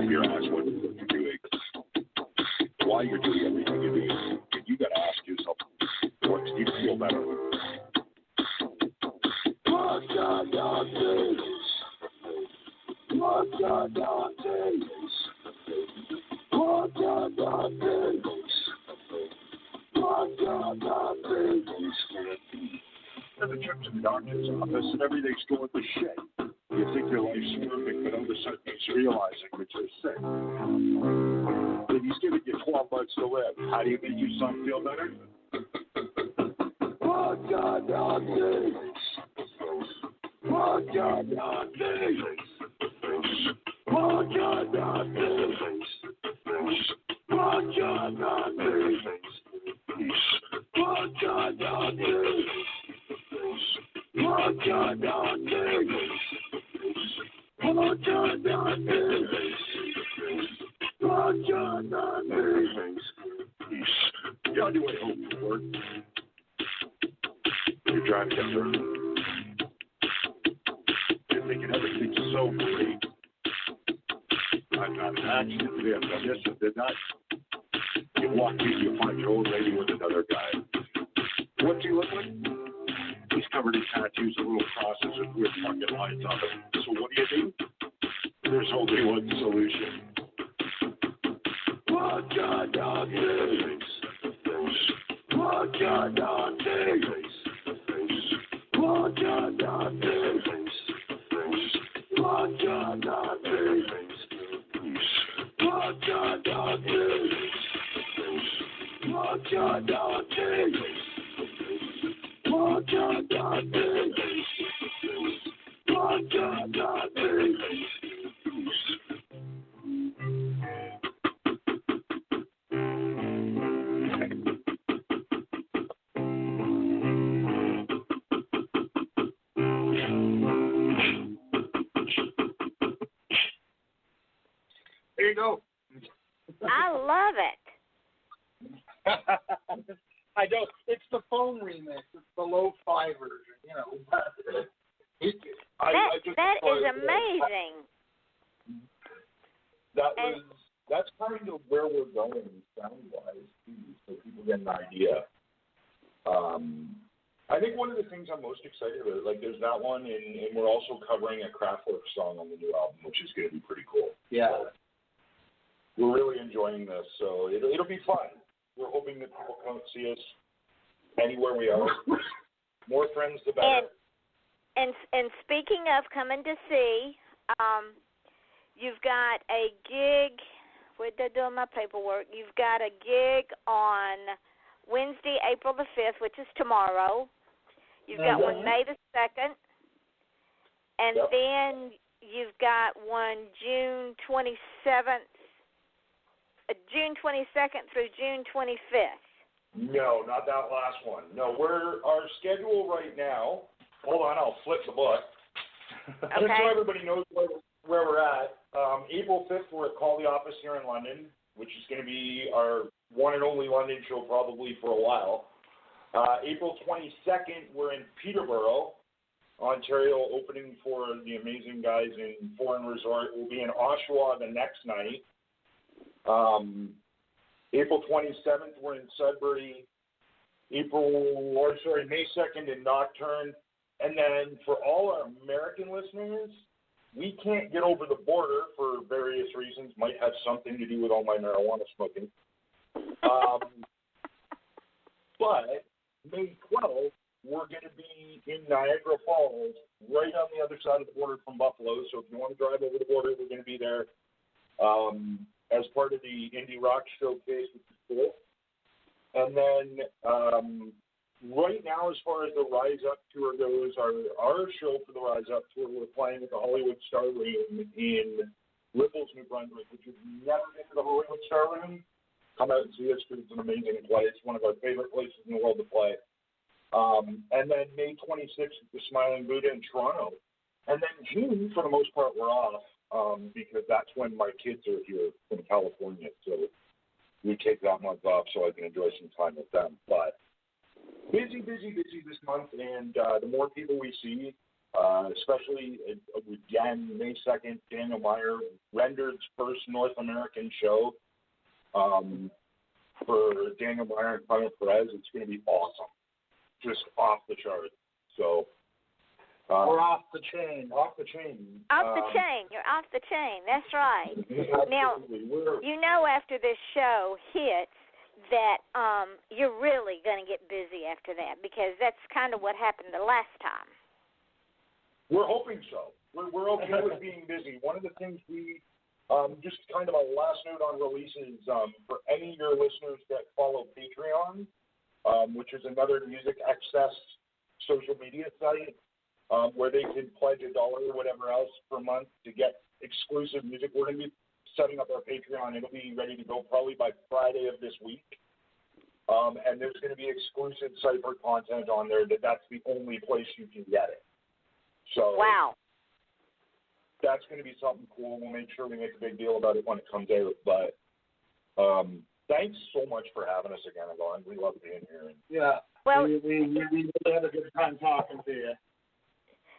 Your ass what you're doing, why you're doing everything you do. You got to ask yourself, what do you feel better? Every trip to the doctor's office and everything's going to shit. You think your life's perfect, but all of a sudden he's realizing that you're sick. If he's giving you 12 months to live, how do you make your son feel better? You're on your way home from work. You're driving up there. You're thinking everything's so great. I've got an accident today. I've done this and did that. You walk in, you find your old lady with another guy. What's he look like? He's covered in tattoos and little crosses and weird fucking lines on him. So what do? There's only one solution. you go. I love it. I don't. It's the phone remix. It's the lo-fi version. You know. That is amazing. That's kind of where we're going sound-wise, too, so people get an idea. I think one of the things I'm most excited about, like, there's that one, and we're also covering a Kraftwerk song on the new album, which is going to be pretty cool. Yeah. We're really enjoying this, so it'll be fun. We're hoping that people come see us anywhere we are. More friends, the better. And speaking of coming to see, you've got a gig. Where'd they do my paperwork? You've got a gig on Wednesday, April the 5th, which is tomorrow. You've got one May the 2nd. And then you've got one June 27th, June 22nd through June 25th. No, not that last one. No, our schedule right now, hold on, I'll flip the book. Okay. Just so everybody knows where we're at. April 5th, we're at Call the Office here in London, which is going to be our one and only London show probably for a while. April 22nd, we're in Peterborough, Ontario, opening for the amazing guys in Foreign Resort. We'll be in Oshawa the next night. April 27th, we're in Sudbury. May 2nd in Nocturne. And then for all our American listeners, we can't get over the border for various reasons. Might have something to do with all my marijuana smoking. But May 12th, we're going to be in Niagara Falls, right on the other side of the border from Buffalo. So if you want to drive over the border, we're going to be there as part of the Indie Rock Showcase, which is cool. And then right now, as far as the Rise Up tour goes, our show for the Rise Up tour, we're playing at the Hollywood Star Room in Ripples, New Brunswick, which you've never been to the Hollywood Star Room. Come out and see us because it's an amazing place. It's one of our favorite places in the world to play. And then May 26th at the Smiling Buddha in Toronto. And then June, for the most part, we're off because that's when my kids are here from California. So we take that month off so I can enjoy some time with them. But busy this month, and the more people we see, especially again, May 2nd, Daniel Meyer, Rendered's first North American show for Daniel Meyer and Connor Perez. It's going to be awesome. Just off the chart. So we're off the chain. Off the chain. You're off the chain. That's right. Now, you know after this show hits that you're really going to get busy after that because that's kind of what happened the last time. We're hoping so. We're okay with being busy. One of the things we just kind of a last note on releases for any of your listeners that follow Patreon, which is another Music Access social media site where they can pledge $1 or whatever else per month to get exclusive music. We're going to be setting up our Patreon. It'll be ready to go probably by Friday of this week. And there's going to be exclusive Cypher content on there that's the only place you can get it. So wow. That's going to be something cool. We'll make sure we make a big deal about it when it comes out. But thanks so much for having us again, Yvonne. We love being here. Yeah. Well, we really had a good time talking to you.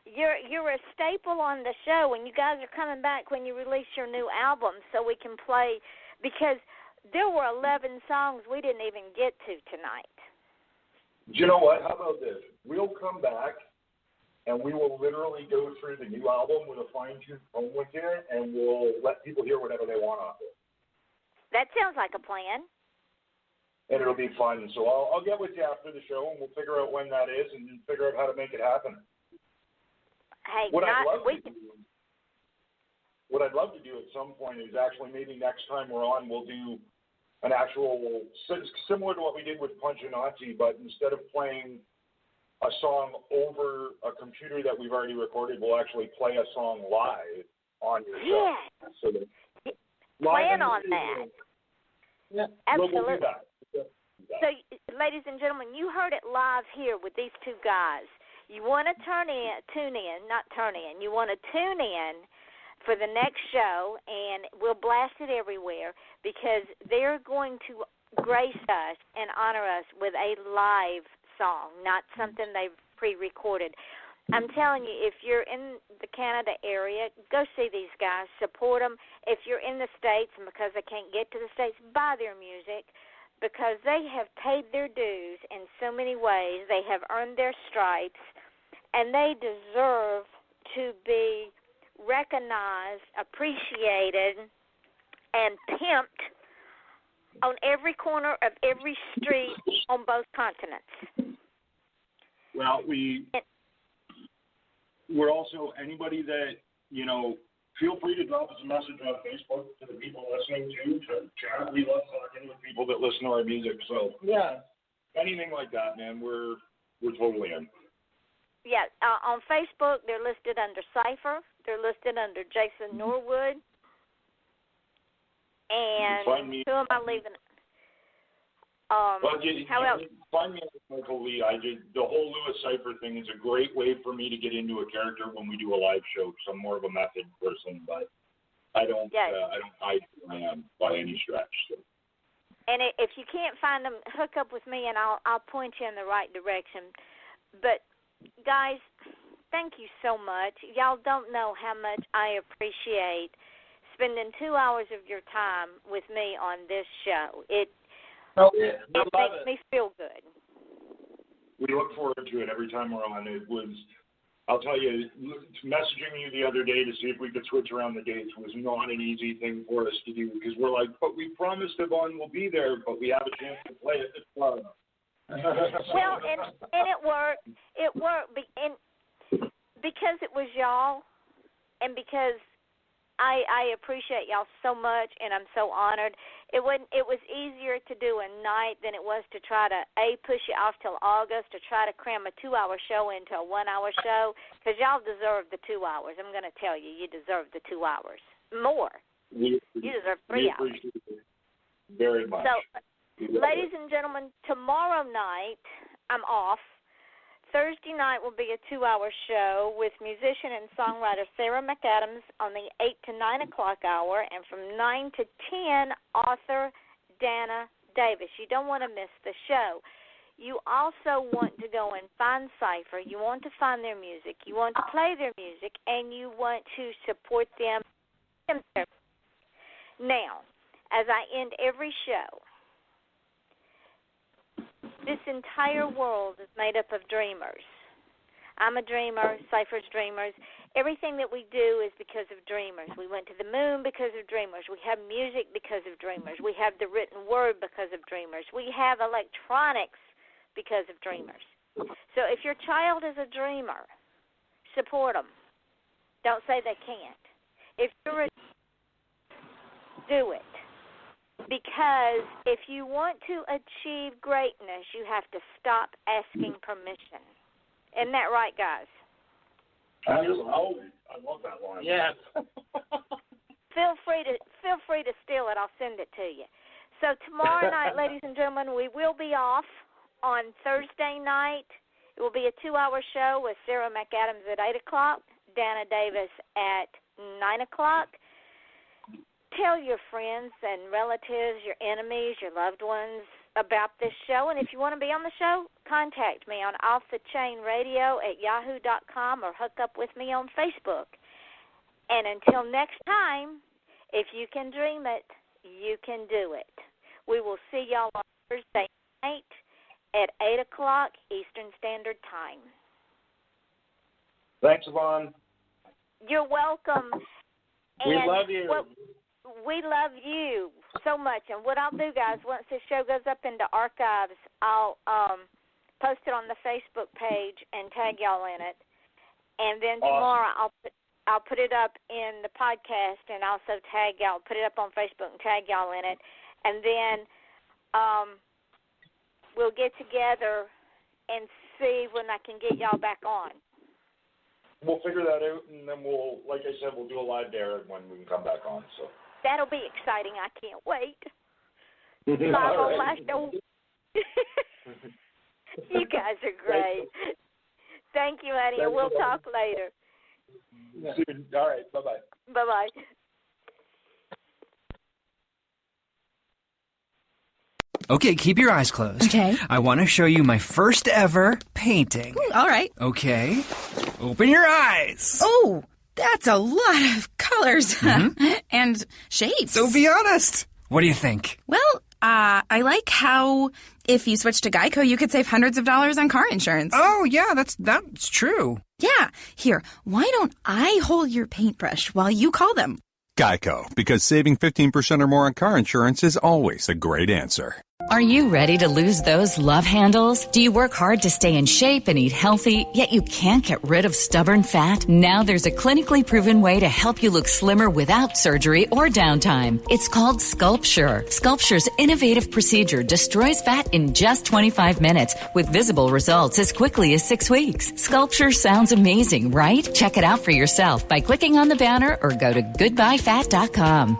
You're a staple on the show, and you guys are coming back when you release your new album so we can play, because there were 11 songs we didn't even get to tonight. Do you know what? How about this? We'll come back, and we will literally go through the new album with a fine-tuned phone with you, and we'll let people hear whatever they want off it. That sounds like a plan. And it'll be fun. So I'll get with you after the show, and we'll figure out when that is and figure out how to make it happen. Hey, what I'd love to do at some point is actually maybe next time we're on, we'll do an actual, similar to what we did with Punch and Nazi, but instead of playing a song over a computer that we've already recorded, we'll actually play a song live on your show. Yeah. So that plan on that. Yeah, absolutely. We'll do that. So, ladies and gentlemen, you heard it live here with these two guys. You want to tune in. You want to tune in for the next show, and we'll blast it everywhere because they're going to grace us and honor us with a live song, not something they've pre-recorded. I'm telling you, if you're in the Canada area, go see these guys, support them. If you're in the States, and because they can't get to the States, buy their music, because they have paid their dues in so many ways. They have earned their stripes, and they deserve to be recognized, appreciated, and pimped on every corner of every street on both continents. Well, we're also, anybody that, feel free to drop us a message on Facebook to the people listening to chat. We love talking with people that listen to our music. So, yeah, anything like that, man, we're totally in. Yeah, on Facebook, they're listed under Cypher. They're listed under Jason Norwood. And who am I leaving? How else? Find me on Michael Lee. The whole Louis Cyphier thing is a great way for me to get into a character when we do a live show, because I'm more of a method person, but I don't hide who I am by any stretch. So. And if you can't find them, hook up with me, and I'll point you in the right direction. But, guys, thank you so much. Y'all don't know how much I appreciate spending 2 hours of your time with me on this show. It makes me feel good. We look forward to it every time we're on. I'll tell you, messaging you the other day to see if we could switch around the dates was not an easy thing for us to do, because we're like, but we promised Yvonne will be there, but we have a chance to play at the club. Well, and it worked. It worked, and because it was y'all, and because I appreciate y'all so much, and I'm so honored. It was easier to do a night than it was to try to push it off till August, to try to cram a 2-hour show into a 1-hour show, because y'all deserve the 2 hours. I'm going to tell you, you deserve the 2 hours more. You deserve 3 hours. Very much. So, ladies and gentlemen, tomorrow night I'm off. Thursday night will be a 2-hour show with musician and songwriter Sarah McAdams on the 8 to 9 o'clock hour, and from 9 to 10, author Dana Davis. You don't want to miss the show. You also want to go and find Cypher. You want to find their music. You want to play their music, and you want to support them. Now, as I end every show, this entire world is made up of dreamers. I'm a dreamer, Cypher's dreamers. Everything that we do is because of dreamers. We went to the moon because of dreamers. We have music because of dreamers. We have the written word because of dreamers. We have electronics because of dreamers. So if your child is a dreamer, support them. Don't say they can't. If you're do it. Because if you want to achieve greatness, you have to stop asking permission. Isn't that right, guys? I love that line. Yes. Feel free to steal it. I'll send it to you. So tomorrow night, ladies and gentlemen, we will be off. On Thursday night, it will be a 2-hour show with Sarah McAdams at 8 o'clock, Dana Davis at 9 o'clock. Tell your friends and relatives, your enemies, your loved ones about this show. And if you want to be on the show, contact me on offthechainradio@yahoo.com or hook up with me on Facebook. And until next time, if you can dream it, you can do it. We will see y'all on Thursday night at 8 o'clock Eastern Standard Time. Thanks, Yvonne. You're welcome. We love you. We love you so much. And what I'll do, guys, once this show goes up into archives, I'll post it on the Facebook page and tag y'all in it. And then tomorrow I'll put it up in the podcast and also tag y'all, put it up on Facebook and tag y'all in it. And then we'll get together and see when I can get y'all back on. We'll figure that out, and then we'll, like I said, we'll do a live there when we can come back on. So that'll be exciting. I can't wait. Live on my show. You guys are great. Thank you, Eddie. We'll talk later. Soon. All right. Bye-bye. Bye-bye. Okay, keep your eyes closed. Okay. I want to show you my first ever painting. All right. Okay. Open your eyes. Oh, that's a lot of colors and shapes. So be honest. What do you think? Well, I like how if you switch to Geico, you could save hundreds of dollars on car insurance. Oh, yeah, that's true. Yeah. Here, why don't I hold your paintbrush while you call them? Geico, because saving 15% or more on car insurance is always a great answer. Are you ready to lose those love handles? Do you work hard to stay in shape and eat healthy, yet you can't get rid of stubborn fat? Now there's a clinically proven way to help you look slimmer without surgery or downtime. It's called Sculpture. Sculpture's innovative procedure destroys fat in just 25 minutes with visible results as quickly as 6 weeks. Sculpture sounds amazing, right? Check it out for yourself by clicking on the banner or go to goodbyefat.com.